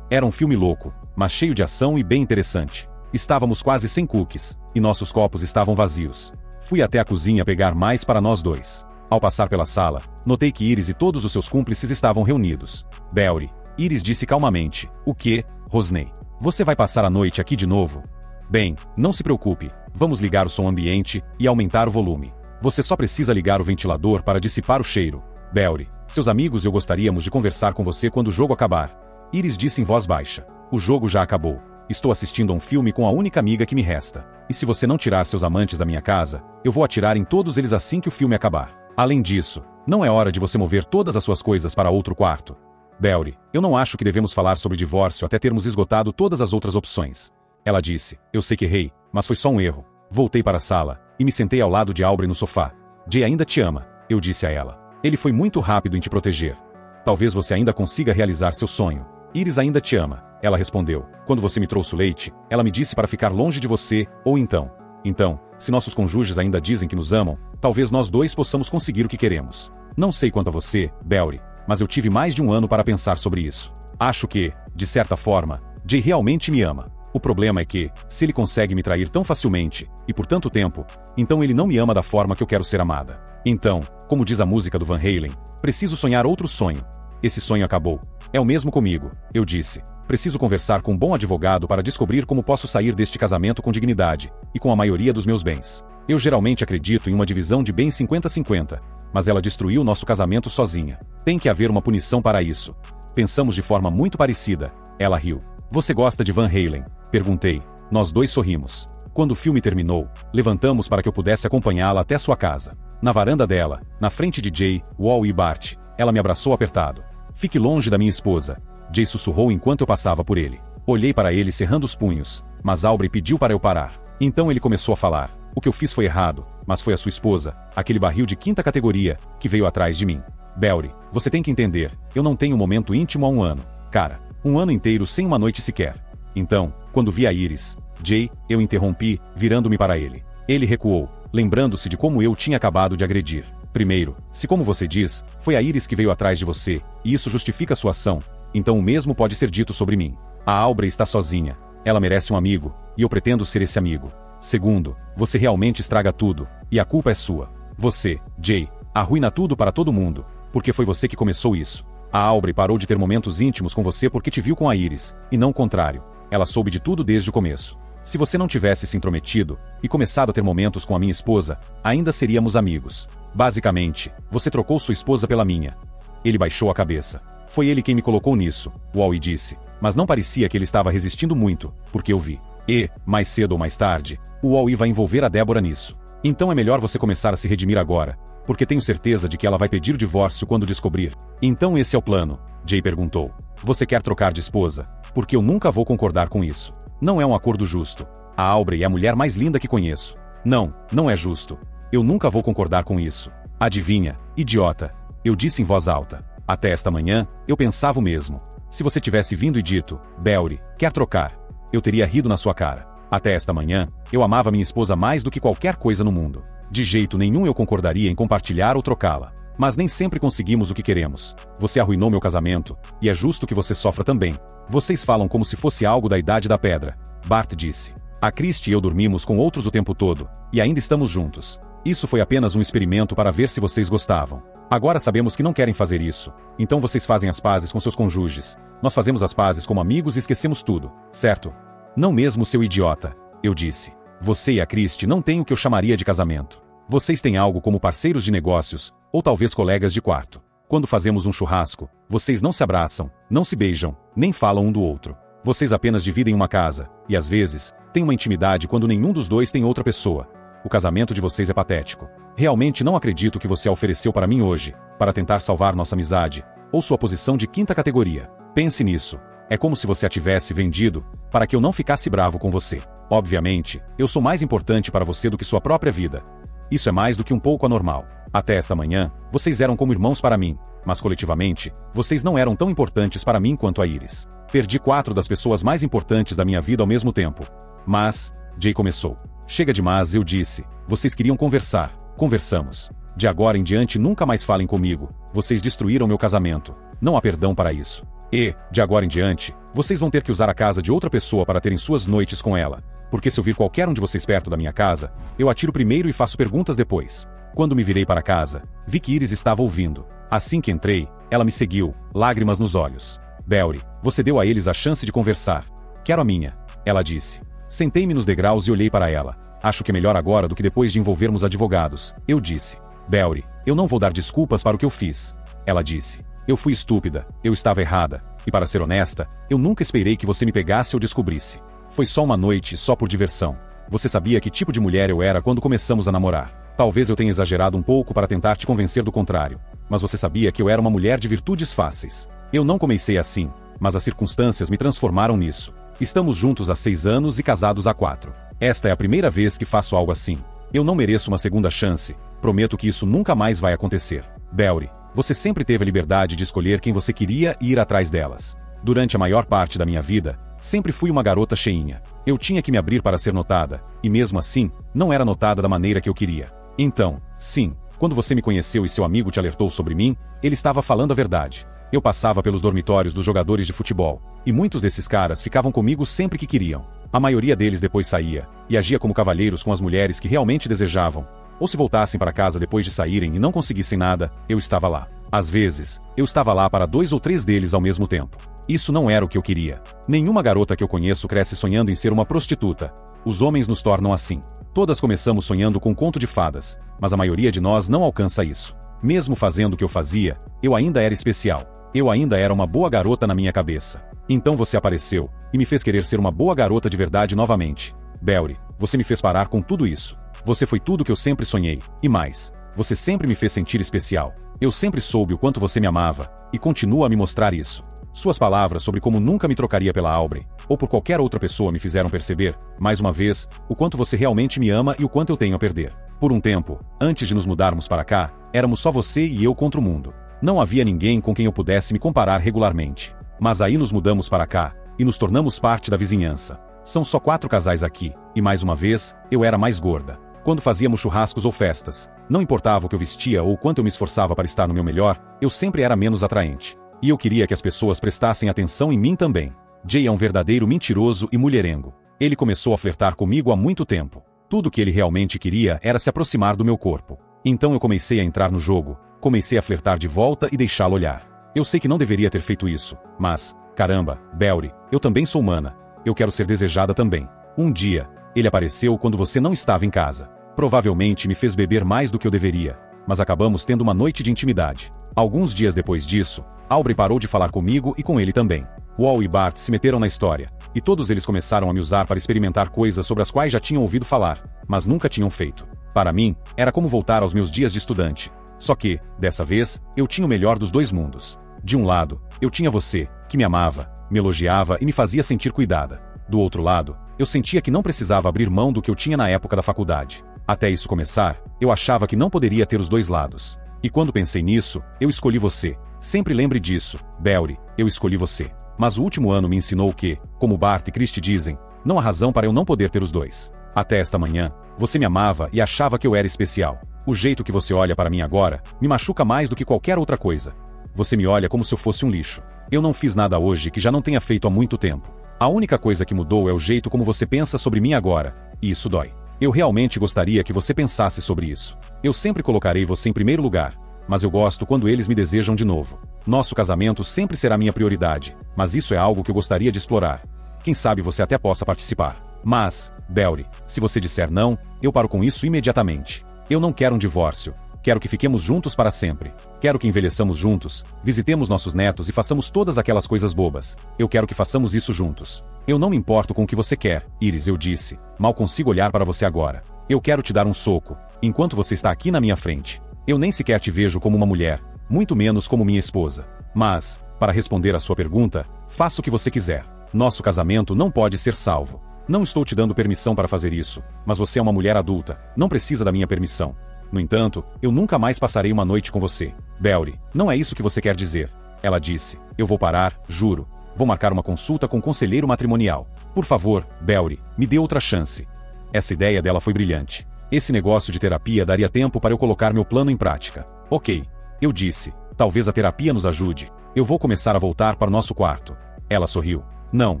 Era um filme louco, mas cheio de ação e bem interessante. Estávamos quase sem cookies, e nossos copos estavam vazios. Fui até a cozinha pegar mais para nós dois. Ao passar pela sala, notei que Iris e todos os seus cúmplices estavam reunidos. Belry, Iris disse calmamente: o quê, Rosney? Você vai passar a noite aqui de novo? Bem, não se preocupe, vamos ligar o som ambiente e aumentar o volume. Você só precisa ligar o ventilador para dissipar o cheiro. Belry, seus amigos e eu gostaríamos de conversar com você quando o jogo acabar. Iris disse em voz baixa: o jogo já acabou. Estou assistindo a um filme com a única amiga que me resta. E se você não tirar seus amantes da minha casa, eu vou atirar em todos eles assim que o filme acabar. Além disso, não é hora de você mover todas as suas coisas para outro quarto. Belry, eu não acho que devemos falar sobre divórcio até termos esgotado todas as outras opções. Ela disse: eu sei que errei, mas foi só um erro. Voltei para a sala, e me sentei ao lado de Aubrey no sofá. Jay ainda te ama, eu disse a ela. Ele foi muito rápido em te proteger. Talvez você ainda consiga realizar seu sonho. Iris ainda te ama, ela respondeu. Quando você me trouxe o leite, ela me disse para ficar longe de você, ou então. Então, se nossos cônjuges ainda dizem que nos amam, talvez nós dois possamos conseguir o que queremos. Não sei quanto a você, Belry, mas eu tive mais de um ano para pensar sobre isso. Acho que, de certa forma, Jay realmente me ama. O problema é que, se ele consegue me trair tão facilmente, e por tanto tempo, então ele não me ama da forma que eu quero ser amada. Então, como diz a música do Van Halen, preciso sonhar outro sonho. Esse sonho acabou. É o mesmo comigo, eu disse. Preciso conversar com um bom advogado para descobrir como posso sair deste casamento com dignidade, e com a maioria dos meus bens. Eu geralmente acredito em uma divisão de bens 50-50, mas ela destruiu nosso casamento sozinha. Tem que haver uma punição para isso. Pensamos de forma muito parecida. Ela riu. Você gosta de Van Halen? Perguntei. Nós dois sorrimos. Quando o filme terminou, levantamos para que eu pudesse acompanhá-la até sua casa. Na varanda dela, na frente de Jay, Wall e Bart, ela me abraçou apertado. Fique longe da minha esposa, Jay sussurrou enquanto eu passava por ele. Olhei para ele cerrando os punhos, mas Aubrey pediu para eu parar. Então ele começou a falar. O que eu fiz foi errado, mas foi a sua esposa, aquele barril de 5ª categoria, que veio atrás de mim. Belry, você tem que entender, eu não tenho um momento íntimo há um ano. Cara, um ano inteiro sem uma noite sequer. Então, quando vi a Iris, Jay, eu interrompi, virando-me para ele. Ele recuou, lembrando-se de como eu tinha acabado de agredir. Primeiro, se como você diz, foi a Iris que veio atrás de você, e isso justifica sua ação, então o mesmo pode ser dito sobre mim. A Aubrey está sozinha. Ela merece um amigo, e eu pretendo ser esse amigo. Segundo, você realmente estraga tudo, e a culpa é sua. Você, Jay, arruina tudo para todo mundo, porque foi você que começou isso. A Aubrey parou de ter momentos íntimos com você porque te viu com a Iris, e não o contrário. Ela soube de tudo desde o começo. Se você não tivesse se intrometido, e começado a ter momentos com a minha esposa, ainda seríamos amigos. Basicamente, você trocou sua esposa pela minha. Ele baixou a cabeça. Foi ele quem me colocou nisso, Wall disse. Mas não parecia que ele estava resistindo muito, porque eu vi. E, mais cedo ou mais tarde, o Wall vai envolver a Deborah nisso. Então é melhor você começar a se redimir agora, porque tenho certeza de que ela vai pedir o divórcio quando descobrir. Então esse é o plano, Jay perguntou. Você quer trocar de esposa? Porque eu nunca vou concordar com isso. Não é um acordo justo. A Aubrey é a mulher mais linda que conheço. Não, não é justo. Eu nunca vou concordar com isso. Adivinha, idiota. Eu disse em voz alta. Até esta manhã, eu pensava o mesmo. Se você tivesse vindo e dito, Belry, quer trocar? Eu teria rido na sua cara. Até esta manhã, eu amava minha esposa mais do que qualquer coisa no mundo. De jeito nenhum eu concordaria em compartilhar ou trocá-la. Mas nem sempre conseguimos o que queremos. Você arruinou meu casamento, e é justo que você sofra também. Vocês falam como se fosse algo da idade da pedra. Bart disse. A Christie e eu dormimos com outros o tempo todo, e ainda estamos juntos. Isso foi apenas um experimento para ver se vocês gostavam. Agora sabemos que não querem fazer isso. Então vocês fazem as pazes com seus cônjuges. Nós fazemos as pazes como amigos e esquecemos tudo, certo? Não mesmo, seu idiota, eu disse. Você e a Christie não têm o que eu chamaria de casamento. Vocês têm algo como parceiros de negócios, ou talvez colegas de quarto. Quando fazemos um churrasco, vocês não se abraçam, não se beijam, nem falam um do outro. Vocês apenas dividem uma casa, e às vezes, têm uma intimidade quando nenhum dos dois tem outra pessoa. O casamento de vocês é patético. Realmente não acredito que você a ofereceu para mim hoje, para tentar salvar nossa amizade, ou sua posição de quinta categoria. Pense nisso. É como se você a tivesse vendido, para que eu não ficasse bravo com você. Obviamente, eu sou mais importante para você do que sua própria vida. Isso é mais do que um pouco anormal. Até esta manhã, vocês eram como irmãos para mim, mas coletivamente, vocês não eram tão importantes para mim quanto a Iris. Perdi 4 das pessoas mais importantes da minha vida ao mesmo tempo. Mas, Jay começou. Chega de mas, eu disse. Vocês queriam conversar. Conversamos. De agora em diante nunca mais falem comigo. Vocês destruíram meu casamento. Não há perdão para isso. E, de agora em diante, vocês vão ter que usar a casa de outra pessoa para terem suas noites com ela. Porque se eu vir qualquer um de vocês perto da minha casa, eu atiro primeiro e faço perguntas depois. Quando me virei para casa, vi que Iris estava ouvindo. Assim que entrei, ela me seguiu, lágrimas nos olhos. Belry, você deu a eles a chance de conversar. Quero a minha, ela disse. Sentei-me nos degraus e olhei para ela. Acho que é melhor agora do que depois de envolvermos advogados, eu disse. Belry, eu não vou dar desculpas para o que eu fiz. Ela disse. Eu fui estúpida, eu estava errada, e para ser honesta, eu nunca esperei que você me pegasse ou descobrisse. Foi só uma noite, só por diversão. Você sabia que tipo de mulher eu era quando começamos a namorar. Talvez eu tenha exagerado um pouco para tentar te convencer do contrário, mas você sabia que eu era uma mulher de virtudes fáceis. Eu não comecei assim, mas as circunstâncias me transformaram nisso. Estamos juntos há 6 anos e casados há 4. Esta é a primeira vez que faço algo assim. Eu não mereço uma segunda chance, prometo que isso nunca mais vai acontecer. Belry, você sempre teve a liberdade de escolher quem você queria e ir atrás delas. Durante a maior parte da minha vida, sempre fui uma garota cheinha. Eu tinha que me abrir para ser notada, e mesmo assim, não era notada da maneira que eu queria. Então, sim, quando você me conheceu e seu amigo te alertou sobre mim, ele estava falando a verdade. Eu passava pelos dormitórios dos jogadores de futebol, e muitos desses caras ficavam comigo sempre que queriam. A maioria deles depois saía, e agia como cavalheiros com as mulheres que realmente desejavam. Ou se voltassem para casa depois de saírem e não conseguissem nada, eu estava lá. Às vezes, eu estava lá para 2 ou 3 deles ao mesmo tempo. Isso não era o que eu queria. Nenhuma garota que eu conheço cresce sonhando em ser uma prostituta. Os homens nos tornam assim. Todas começamos sonhando com um conto de fadas, mas a maioria de nós não alcança isso. Mesmo fazendo o que eu fazia, eu ainda era especial. Eu ainda era uma boa garota na minha cabeça. Então você apareceu, e me fez querer ser uma boa garota de verdade novamente. Belry, você me fez parar com tudo isso. Você foi tudo que eu sempre sonhei, e mais. Você sempre me fez sentir especial. Eu sempre soube o quanto você me amava, e continua a me mostrar isso. Suas palavras sobre como nunca me trocaria pela Aubrey, ou por qualquer outra pessoa me fizeram perceber, mais uma vez, o quanto você realmente me ama e o quanto eu tenho a perder. Por um tempo, antes de nos mudarmos para cá, éramos só você e eu contra o mundo. Não havia ninguém com quem eu pudesse me comparar regularmente. Mas aí nos mudamos para cá, e nos tornamos parte da vizinhança. São só 4 casais aqui, e mais uma vez, eu era mais gorda. Quando fazíamos churrascos ou festas, não importava o que eu vestia ou o quanto eu me esforçava para estar no meu melhor, eu sempre era menos atraente. E eu queria que as pessoas prestassem atenção em mim também. Jay é um verdadeiro mentiroso e mulherengo. Ele começou a flertar comigo há muito tempo. Tudo que ele realmente queria era se aproximar do meu corpo. Então eu comecei a entrar no jogo, comecei a flertar de volta e deixá-lo olhar. Eu sei que não deveria ter feito isso, mas, caramba, Belry, eu também sou humana. Eu quero ser desejada também. Um dia, ele apareceu quando você não estava em casa. Provavelmente me fez beber mais do que eu deveria, mas acabamos tendo uma noite de intimidade. Alguns dias depois disso, Aubrey parou de falar comigo e com ele também. Wall e Bart se meteram na história, e todos eles começaram a me usar para experimentar coisas sobre as quais já tinham ouvido falar, mas nunca tinham feito. Para mim, era como voltar aos meus dias de estudante. Só que, dessa vez, eu tinha o melhor dos 2 mundos. De um lado, eu tinha você, que me amava, me elogiava e me fazia sentir cuidada. Do outro lado, eu sentia que não precisava abrir mão do que eu tinha na época da faculdade. Até isso começar, eu achava que não poderia ter os 2 lados. E quando pensei nisso, eu escolhi você. Sempre lembre disso, Belry, eu escolhi você. Mas o último ano me ensinou que, como Bart e Christie dizem, não há razão para eu não poder ter os 2. Até esta manhã, você me amava e achava que eu era especial. O jeito que você olha para mim agora, me machuca mais do que qualquer outra coisa. Você me olha como se eu fosse um lixo. Eu não fiz nada hoje que já não tenha feito há muito tempo. A única coisa que mudou é o jeito como você pensa sobre mim agora, e isso dói. Eu realmente gostaria que você pensasse sobre isso. Eu sempre colocarei você em primeiro lugar, mas eu gosto quando eles me desejam de novo. Nosso casamento sempre será minha prioridade, mas isso é algo que eu gostaria de explorar. Quem sabe você até possa participar. Mas, Belry, se você disser não, eu paro com isso imediatamente. Eu não quero um divórcio. Quero que fiquemos juntos para sempre. Quero que envelheçamos juntos, visitemos nossos netos e façamos todas aquelas coisas bobas. Eu quero que façamos isso juntos. Eu não me importo com o que você quer, Iris, eu disse. Mal consigo olhar para você agora. Eu quero te dar um soco, enquanto você está aqui na minha frente. Eu nem sequer te vejo como uma mulher, muito menos como minha esposa. Mas, para responder à sua pergunta, faça o que você quiser. Nosso casamento não pode ser salvo. Não estou te dando permissão para fazer isso, mas você é uma mulher adulta, não precisa da minha permissão. No entanto, eu nunca mais passarei uma noite com você. Belry, não é isso que você quer dizer. Ela disse, eu vou parar, juro. Vou marcar uma consulta com um conselheiro matrimonial. Por favor, Belry, me dê outra chance. Essa ideia dela foi brilhante. Esse negócio de terapia daria tempo para eu colocar meu plano em prática. Ok. Eu disse, talvez a terapia nos ajude. Eu vou começar a voltar para o nosso quarto. Ela sorriu. Não,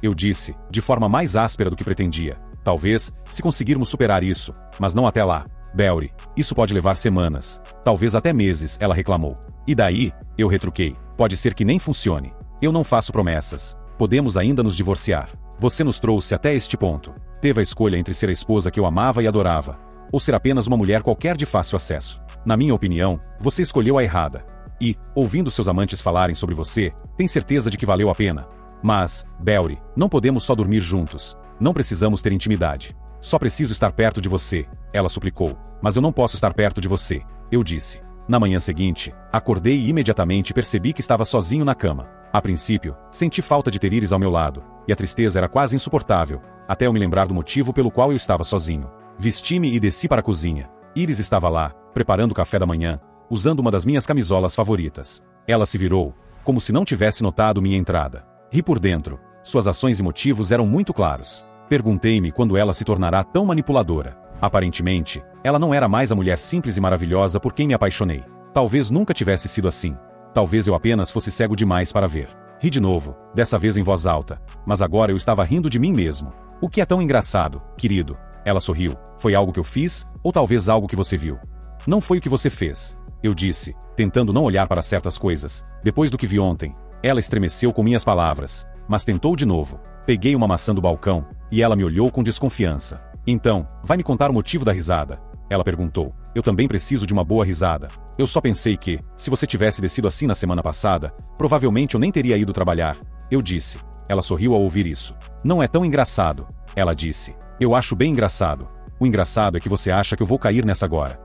eu disse, de forma mais áspera do que pretendia. Talvez, se conseguirmos superar isso, mas não até lá. Belry, isso pode levar semanas, talvez até meses, ela reclamou. E daí, eu retruquei, pode ser que nem funcione. Eu não faço promessas. Podemos ainda nos divorciar. Você nos trouxe até este ponto. Teve a escolha entre ser a esposa que eu amava e adorava, ou ser apenas uma mulher qualquer de fácil acesso. Na minha opinião, você escolheu a errada. E, ouvindo seus amantes falarem sobre você, tem certeza de que valeu a pena. Mas, Belry, não podemos só dormir juntos. Não precisamos ter intimidade. Só preciso estar perto de você, ela suplicou. Mas eu não posso estar perto de você, eu disse. Na manhã seguinte, acordei e imediatamente percebi que estava sozinho na cama. A princípio, senti falta de ter Iris ao meu lado, e a tristeza era quase insuportável, até eu me lembrar do motivo pelo qual eu estava sozinho. Vesti-me e desci para a cozinha. Iris estava lá, preparando o café da manhã, usando uma das minhas camisolas favoritas. Ela se virou, como se não tivesse notado minha entrada. Ri por dentro. Suas ações e motivos eram muito claros. Perguntei-me quando ela se tornará tão manipuladora. Aparentemente, ela não era mais a mulher simples e maravilhosa por quem me apaixonei. Talvez nunca tivesse sido assim. Talvez eu apenas fosse cego demais para ver. Ri de novo, dessa vez em voz alta. Mas agora eu estava rindo de mim mesmo. O que é tão engraçado, querido? Ela sorriu. Foi algo que eu fiz, ou talvez algo que você viu? Não foi o que você fez. Eu disse, tentando não olhar para certas coisas. Depois do que vi ontem. Ela estremeceu com minhas palavras, mas tentou de novo. Peguei uma maçã do balcão, e ela me olhou com desconfiança. Então, vai me contar o motivo da risada? Ela perguntou. Eu também preciso de uma boa risada. Eu só pensei que, se você tivesse descido assim na semana passada, provavelmente eu nem teria ido trabalhar. Eu disse. Ela sorriu ao ouvir isso. Não é tão engraçado, ela disse. Eu acho bem engraçado. O engraçado é que você acha que eu vou cair nessa agora.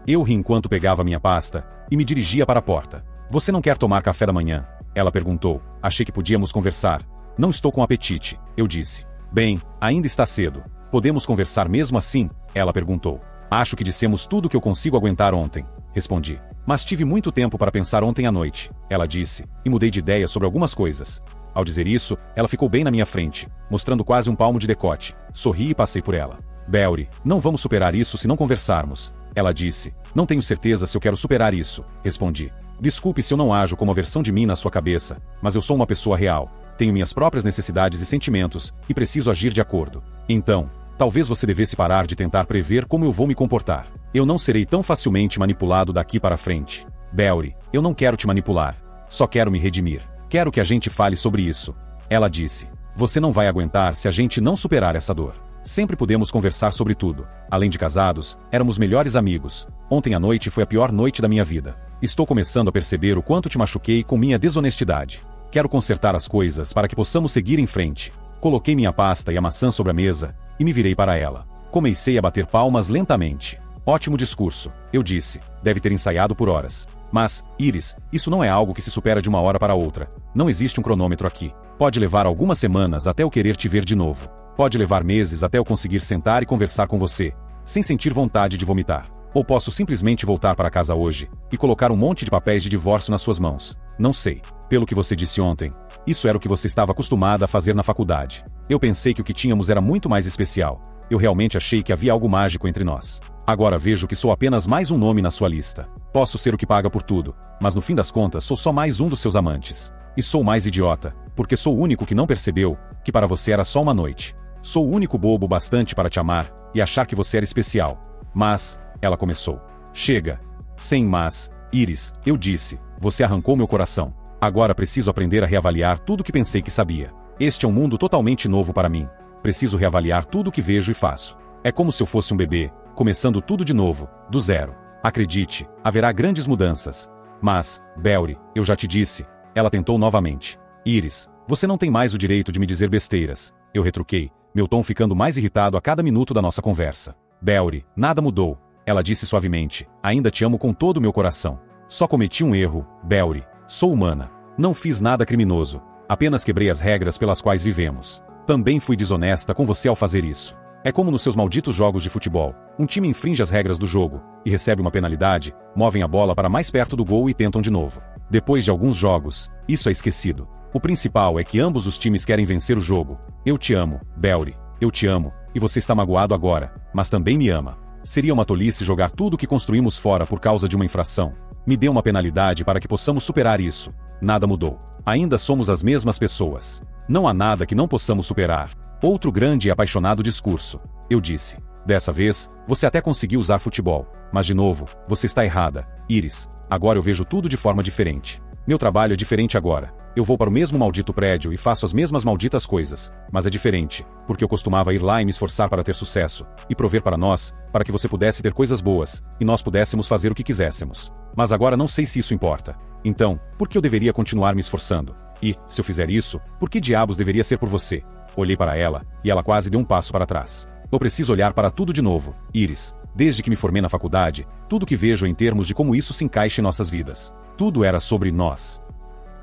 Eu ri enquanto pegava minha pasta, e me dirigia para a porta. Você não quer tomar café da manhã? Ela perguntou. Achei que podíamos conversar. Não estou com apetite, eu disse. Bem, ainda está cedo. Podemos conversar mesmo assim? Ela perguntou. Acho que dissemos tudo o que eu consigo aguentar ontem, respondi. Mas tive muito tempo para pensar ontem à noite, ela disse, e mudei de ideia sobre algumas coisas. Ao dizer isso, ela ficou bem na minha frente, mostrando quase um palmo de decote. Sorri e passei por ela. Belry, não vamos superar isso se não conversarmos. Ela disse. Não tenho certeza se eu quero superar isso, respondi. Desculpe se eu não ajo como a versão de mim na sua cabeça, mas eu sou uma pessoa real. Tenho minhas próprias necessidades e sentimentos, e preciso agir de acordo. Então, talvez você devesse parar de tentar prever como eu vou me comportar. Eu não serei tão facilmente manipulado daqui para frente. Belry, eu não quero te manipular. Só quero me redimir. Quero que a gente fale sobre isso. Ela disse. Você não vai aguentar se a gente não superar essa dor. Sempre pudemos conversar sobre tudo. Além de casados, éramos melhores amigos. Ontem à noite foi a pior noite da minha vida. Estou começando a perceber o quanto te machuquei com minha desonestidade. Quero consertar as coisas para que possamos seguir em frente. Coloquei minha pasta e a maçã sobre a mesa, e me virei para ela. Comecei a bater palmas lentamente. Ótimo discurso, eu disse. Deve ter ensaiado por horas. Mas, Iris, isso não é algo que se supera de uma hora para outra. Não existe um cronômetro aqui. Pode levar algumas semanas até eu querer te ver de novo. Pode levar meses até eu conseguir sentar e conversar com você, sem sentir vontade de vomitar. Ou posso simplesmente voltar para casa hoje, e colocar um monte de papéis de divórcio nas suas mãos. Não sei. Pelo que você disse ontem, isso era o que você estava acostumada a fazer na faculdade. Eu pensei que o que tínhamos era muito mais especial. Eu realmente achei que havia algo mágico entre nós. Agora vejo que sou apenas mais um nome na sua lista. Posso ser o que paga por tudo, mas no fim das contas sou só mais um dos seus amantes. E sou mais idiota, porque sou o único que não percebeu que para você era só uma noite. Sou o único bobo bastante para te amar e achar que você era especial. Mas, ela começou. Chega. Sem mas, Iris, eu disse, você arrancou meu coração. Agora preciso aprender a reavaliar tudo o que pensei que sabia. Este é um mundo totalmente novo para mim. Preciso reavaliar tudo o que vejo e faço. É como se eu fosse um bebê, começando tudo de novo, do zero. Acredite, haverá grandes mudanças. Mas, Belry, eu já te disse. Ela tentou novamente. Iris, você não tem mais o direito de me dizer besteiras. Eu retruquei, meu tom ficando mais irritado a cada minuto da nossa conversa. Belry, nada mudou. Ela disse suavemente. Ainda te amo com todo o meu coração. Só cometi um erro, Belry. Sou humana. Não fiz nada criminoso. Apenas quebrei as regras pelas quais vivemos. Também fui desonesta com você ao fazer isso. É como nos seus malditos jogos de futebol. Um time infringe as regras do jogo e recebe uma penalidade, movem a bola para mais perto do gol e tentam de novo. Depois de alguns jogos, isso é esquecido. O principal é que ambos os times querem vencer o jogo. Eu te amo, Belry. Eu te amo, e você está magoado agora, mas também me ama. Seria uma tolice jogar tudo o que construímos fora por causa de uma infração. Me dê uma penalidade para que possamos superar isso. Nada mudou. Ainda somos as mesmas pessoas. Não há nada que não possamos superar. Outro grande e apaixonado discurso. Eu disse. Dessa vez, você até conseguiu usar futebol. Mas de novo, você está errada, Iris. Agora eu vejo tudo de forma diferente. Meu trabalho é diferente agora. Eu vou para o mesmo maldito prédio e faço as mesmas malditas coisas. Mas é diferente, porque eu costumava ir lá e me esforçar para ter sucesso, e prover para nós, para que você pudesse ter coisas boas, e nós pudéssemos fazer o que quiséssemos. Mas agora não sei se isso importa. Então, por que eu deveria continuar me esforçando? E, se eu fizer isso, por que diabos deveria ser por você? Olhei para ela, e ela quase deu um passo para trás. Eu preciso olhar para tudo de novo, Iris. Desde que me formei na faculdade, tudo que vejo em termos de como isso se encaixa em nossas vidas. Tudo era sobre nós.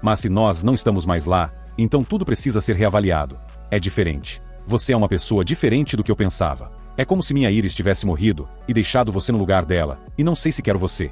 Mas se nós não estamos mais lá, então tudo precisa ser reavaliado. É diferente. Você é uma pessoa diferente do que eu pensava. É como se minha Iris tivesse morrido e deixado você no lugar dela, e não sei se quero você.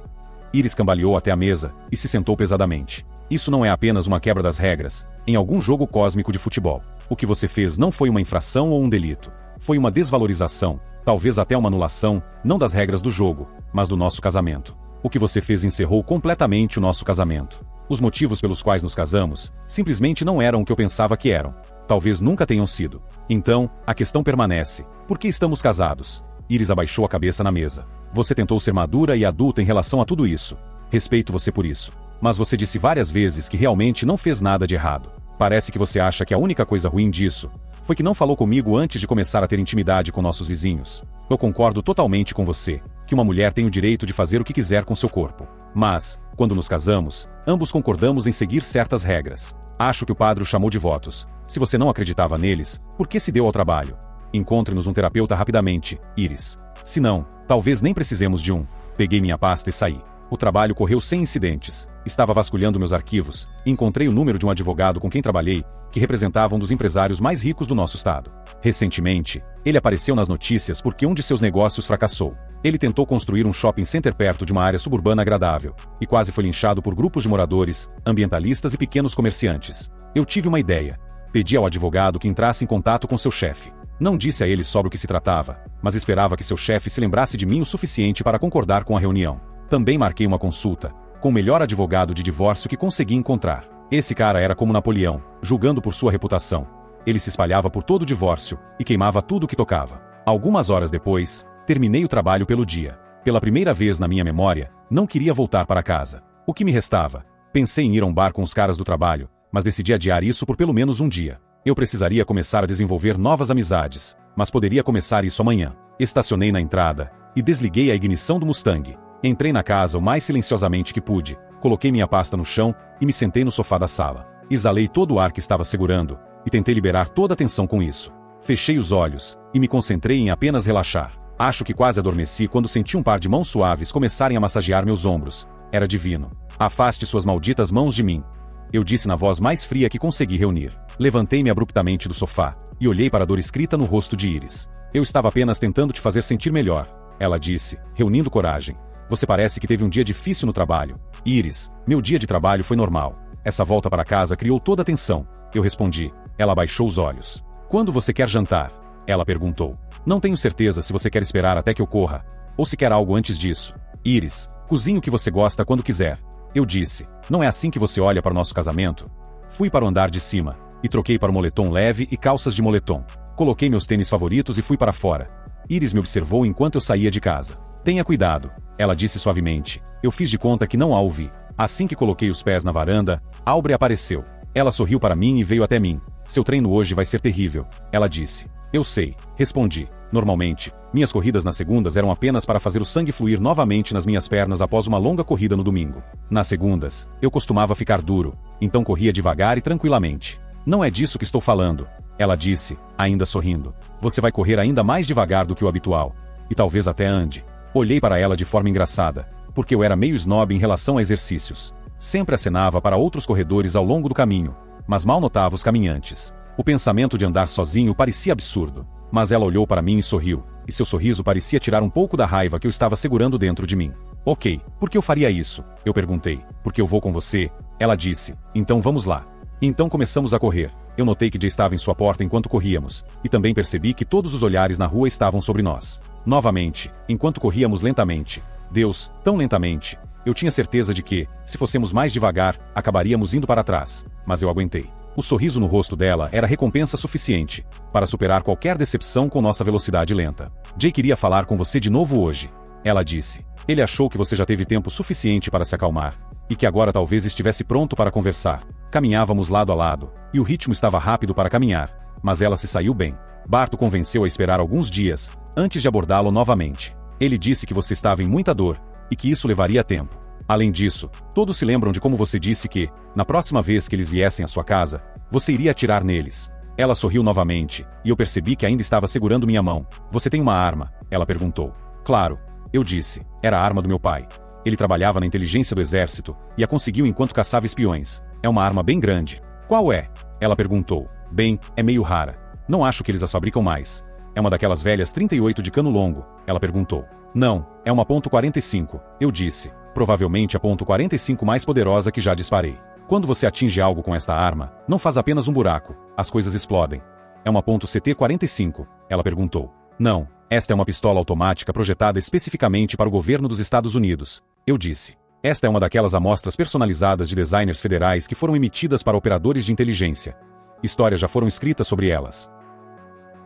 Iris cambaleou até a mesa e se sentou pesadamente. Isso não é apenas uma quebra das regras, em algum jogo cósmico de futebol. O que você fez não foi uma infração ou um delito. Foi uma desvalorização, talvez até uma anulação, não das regras do jogo, mas do nosso casamento. O que você fez encerrou completamente o nosso casamento. Os motivos pelos quais nos casamos, simplesmente não eram o que eu pensava que eram. Talvez nunca tenham sido. Então, a questão permanece. Por que estamos casados? Iris abaixou a cabeça na mesa. Você tentou ser madura e adulta em relação a tudo isso. Respeito você por isso. Mas você disse várias vezes que realmente não fez nada de errado. Parece que você acha que a única coisa ruim disso foi que não falou comigo antes de começar a ter intimidade com nossos vizinhos. Eu concordo totalmente com você, que uma mulher tem o direito de fazer o que quiser com seu corpo. Mas, quando nos casamos, ambos concordamos em seguir certas regras. Acho que o padre o chamou de votos. Se você não acreditava neles, por que se deu ao trabalho? Encontre-nos um terapeuta rapidamente, Iris. Se não, talvez nem precisemos de um. Peguei minha pasta e saí. O trabalho correu sem incidentes. Estava vasculhando meus arquivos e encontrei o número de um advogado com quem trabalhei, que representava um dos empresários mais ricos do nosso estado. Recentemente, ele apareceu nas notícias porque um de seus negócios fracassou. Ele tentou construir um shopping center perto de uma área suburbana agradável, e quase foi linchado por grupos de moradores, ambientalistas e pequenos comerciantes. Eu tive uma ideia. Pedi ao advogado que entrasse em contato com seu chefe. Não disse a ele sobre o que se tratava, mas esperava que seu chefe se lembrasse de mim o suficiente para concordar com a reunião. Também marquei uma consulta com o melhor advogado de divórcio que consegui encontrar. Esse cara era como Napoleão, julgando por sua reputação. Ele se espalhava por todo o divórcio e queimava tudo o que tocava. Algumas horas depois, terminei o trabalho pelo dia. Pela primeira vez na minha memória, não queria voltar para casa. O que me restava? Pensei em ir a um bar com os caras do trabalho, mas decidi adiar isso por pelo menos um dia. Eu precisaria começar a desenvolver novas amizades, mas poderia começar isso amanhã. Estacionei na entrada e desliguei a ignição do Mustang. Entrei na casa o mais silenciosamente que pude, coloquei minha pasta no chão e me sentei no sofá da sala. Exalei todo o ar que estava segurando e tentei liberar toda a tensão com isso. Fechei os olhos e me concentrei em apenas relaxar. Acho que quase adormeci quando senti um par de mãos suaves começarem a massagear meus ombros. Era divino. Afaste suas malditas mãos de mim. Eu disse na voz mais fria que consegui reunir. Levantei-me abruptamente do sofá e olhei para a dor escrita no rosto de Iris. Eu estava apenas tentando te fazer sentir melhor, ela disse, reunindo coragem. Você parece que teve um dia difícil no trabalho. Iris, meu dia de trabalho foi normal. Essa volta para casa criou toda a tensão. Eu respondi. Ela abaixou os olhos. Quando você quer jantar? Ela perguntou. Não tenho certeza se você quer esperar até que eu corra, ou se quer algo antes disso. Iris, cozinhe o que você gosta quando quiser. Eu disse. Não é assim que você olha para o nosso casamento? Fui para o andar de cima e troquei para um moletom leve e calças de moletom. Coloquei meus tênis favoritos e fui para fora. Iris me observou enquanto eu saía de casa. Tenha cuidado, ela disse suavemente. Eu fiz de conta que não a ouvi. Assim que coloquei os pés na varanda, Aubrey apareceu. Ela sorriu para mim e veio até mim. Seu treino hoje vai ser terrível, ela disse. Eu sei, respondi. Normalmente, minhas corridas nas segundas eram apenas para fazer o sangue fluir novamente nas minhas pernas após uma longa corrida no domingo. Nas segundas, eu costumava ficar duro, então corria devagar e tranquilamente. Não é disso que estou falando, ela disse, ainda sorrindo. Você vai correr ainda mais devagar do que o habitual. e talvez até ande. Olhei para ela de forma engraçada, porque eu era meio snob em relação a exercícios. Sempre acenava para outros corredores ao longo do caminho, mas mal notava os caminhantes. O pensamento de andar sozinho parecia absurdo. Mas ela olhou para mim e sorriu, e seu sorriso parecia tirar um pouco da raiva que eu estava segurando dentro de mim. Ok, por que eu faria isso? Eu perguntei. Porque eu vou com você? Ela disse. Então vamos lá. Então começamos a correr. Eu notei que Jay estava em sua porta enquanto corríamos, e também percebi que todos os olhares na rua estavam sobre nós. Novamente, enquanto corríamos lentamente. Deus, tão lentamente. Eu tinha certeza de que, se fossemos mais devagar, acabaríamos indo para trás. Mas eu aguentei. O sorriso no rosto dela era recompensa suficiente para superar qualquer decepção com nossa velocidade lenta. Jay queria falar com você de novo hoje. Ela disse. Ele achou que você já teve tempo suficiente para se acalmar, e que agora talvez estivesse pronto para conversar. Caminhávamos lado a lado, e o ritmo estava rápido para caminhar, mas ela se saiu bem. Bart o convenceu a esperar alguns dias, antes de abordá-lo novamente. Ele disse que você estava em muita dor, e que isso levaria tempo. Além disso, todos se lembram de como você disse que, na próxima vez que eles viessem à sua casa, você iria atirar neles. Ela sorriu novamente, e eu percebi que ainda estava segurando minha mão. Você tem uma arma? Ela perguntou. Claro. Eu disse. Era a arma do meu pai. Ele trabalhava na inteligência do exército, e a conseguiu enquanto caçava espiões. É uma arma bem grande. Qual é? Ela perguntou. Bem, é meio rara. Não acho que eles as fabricam mais. É uma daquelas velhas 38 de cano longo? Ela perguntou. Não, é uma .45, eu disse. Provavelmente a .45 mais poderosa que já disparei. Quando você atinge algo com esta arma, não faz apenas um buraco, as coisas explodem. É uma .CT-45? Ela perguntou. Não, esta é uma pistola automática projetada especificamente para o governo dos Estados Unidos, eu disse. Esta é uma daquelas amostras personalizadas de designers federais que foram emitidas para operadores de inteligência. Histórias já foram escritas sobre elas.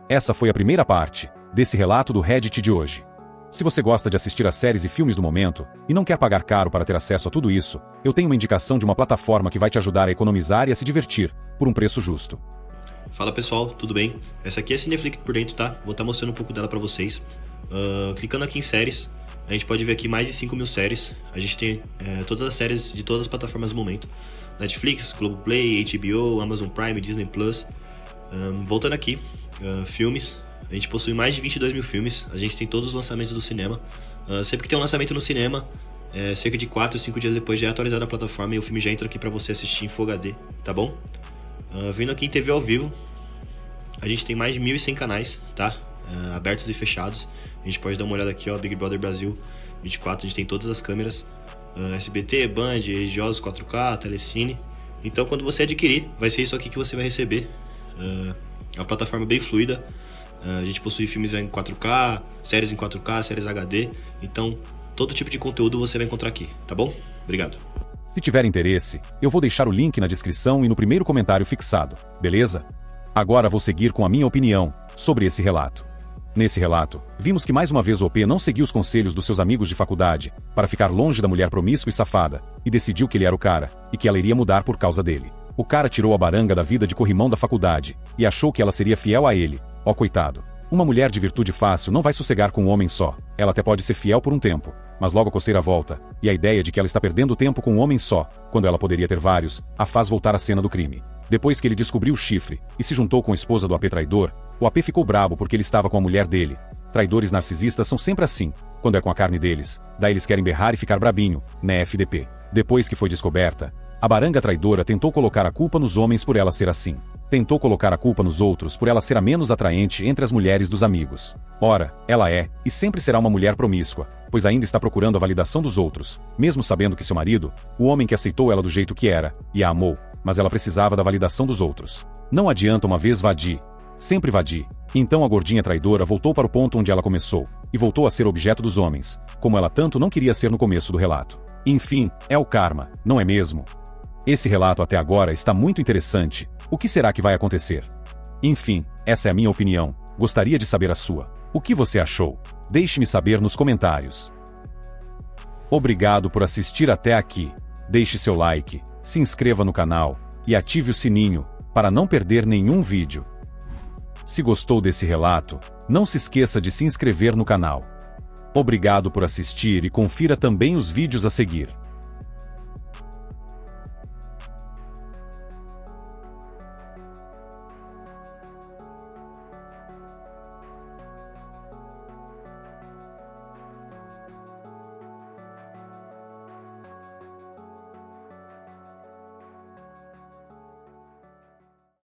Essa foi a primeira parte desse relato do Reddit de hoje. Se você gosta de assistir às séries e filmes do momento, e não quer pagar caro para ter acesso a tudo isso, eu tenho uma indicação de uma plataforma que vai te ajudar a economizar e a se divertir, por um preço justo. Fala pessoal, tudo bem? Essa aqui é a Cineflix por dentro, tá? Vou estar mostrando um pouco dela para vocês. Clicando aqui em séries, a gente pode ver aqui mais de 5.000 séries. A gente tem todas as séries de todas as plataformas do momento. Netflix, Globoplay, HBO, Amazon Prime, Disney+. Voltando aqui, filmes. A gente possui mais de 22 mil filmes. A gente tem todos os lançamentos do cinema. Sempre que tem um lançamento no cinema, cerca de 4 ou 5 dias depois já é atualizada a plataforma e o filme já entra aqui para você assistir em Full HD, tá bom? Vindo aqui em TV ao vivo, a gente tem mais de 1.100 canais, tá? Abertos e fechados. A gente pode dar uma olhada aqui, ó, Big Brother Brasil 24, a gente tem todas as câmeras. SBT, Band, religiosos 4K, Telecine. Então quando você adquirir, vai ser isso aqui que você vai receber. É uma plataforma bem fluida. A gente possui filmes em 4K, séries em 4K, séries HD. Então todo tipo de conteúdo você vai encontrar aqui, tá bom? Obrigado. Se tiver interesse, eu vou deixar o link na descrição e no primeiro comentário fixado, beleza? Agora vou seguir com a minha opinião sobre esse relato. Nesse relato, vimos que mais uma vez o OP não seguiu os conselhos dos seus amigos de faculdade para ficar longe da mulher promíscua e safada, e decidiu que ele era o cara, e que ela iria mudar por causa dele. O cara tirou a baranga da vida de corrimão da faculdade, e achou que ela seria fiel a ele. Ó coitado. Uma mulher de virtude fácil não vai sossegar com um homem só. Ela até pode ser fiel por um tempo, mas logo a coceira volta, e a ideia de que ela está perdendo tempo com um homem só, quando ela poderia ter vários, a faz voltar à cena do crime. Depois que ele descobriu o chifre, e se juntou com a esposa do AP traidor, o AP ficou brabo porque ele estava com a mulher dele. Traidores narcisistas são sempre assim, quando é com a carne deles, daí eles querem berrar e ficar brabinho, né FDP. Depois que foi descoberta, a baranga traidora tentou colocar a culpa nos homens por ela ser assim. Tentou colocar a culpa nos outros por ela ser a menos atraente entre as mulheres dos amigos. Ora, ela é, e sempre será uma mulher promíscua, pois ainda está procurando a validação dos outros, mesmo sabendo que seu marido, o homem que aceitou ela do jeito que era, e a amou, mas ela precisava da validação dos outros. Não adianta uma vez vadir, sempre vadir. Então a gordinha traidora voltou para o ponto onde ela começou, e voltou a ser objeto dos homens, como ela tanto não queria ser no começo do relato. Enfim, é o karma, não é mesmo? Esse relato até agora está muito interessante. O que será que vai acontecer? Enfim, essa é a minha opinião. Gostaria de saber a sua. O que você achou? Deixe-me saber nos comentários. Obrigado por assistir até aqui. Deixe seu like, se inscreva no canal e ative o sininho para não perder nenhum vídeo. Se gostou desse relato, não se esqueça de se inscrever no canal. Obrigado por assistir e confira também os vídeos a seguir.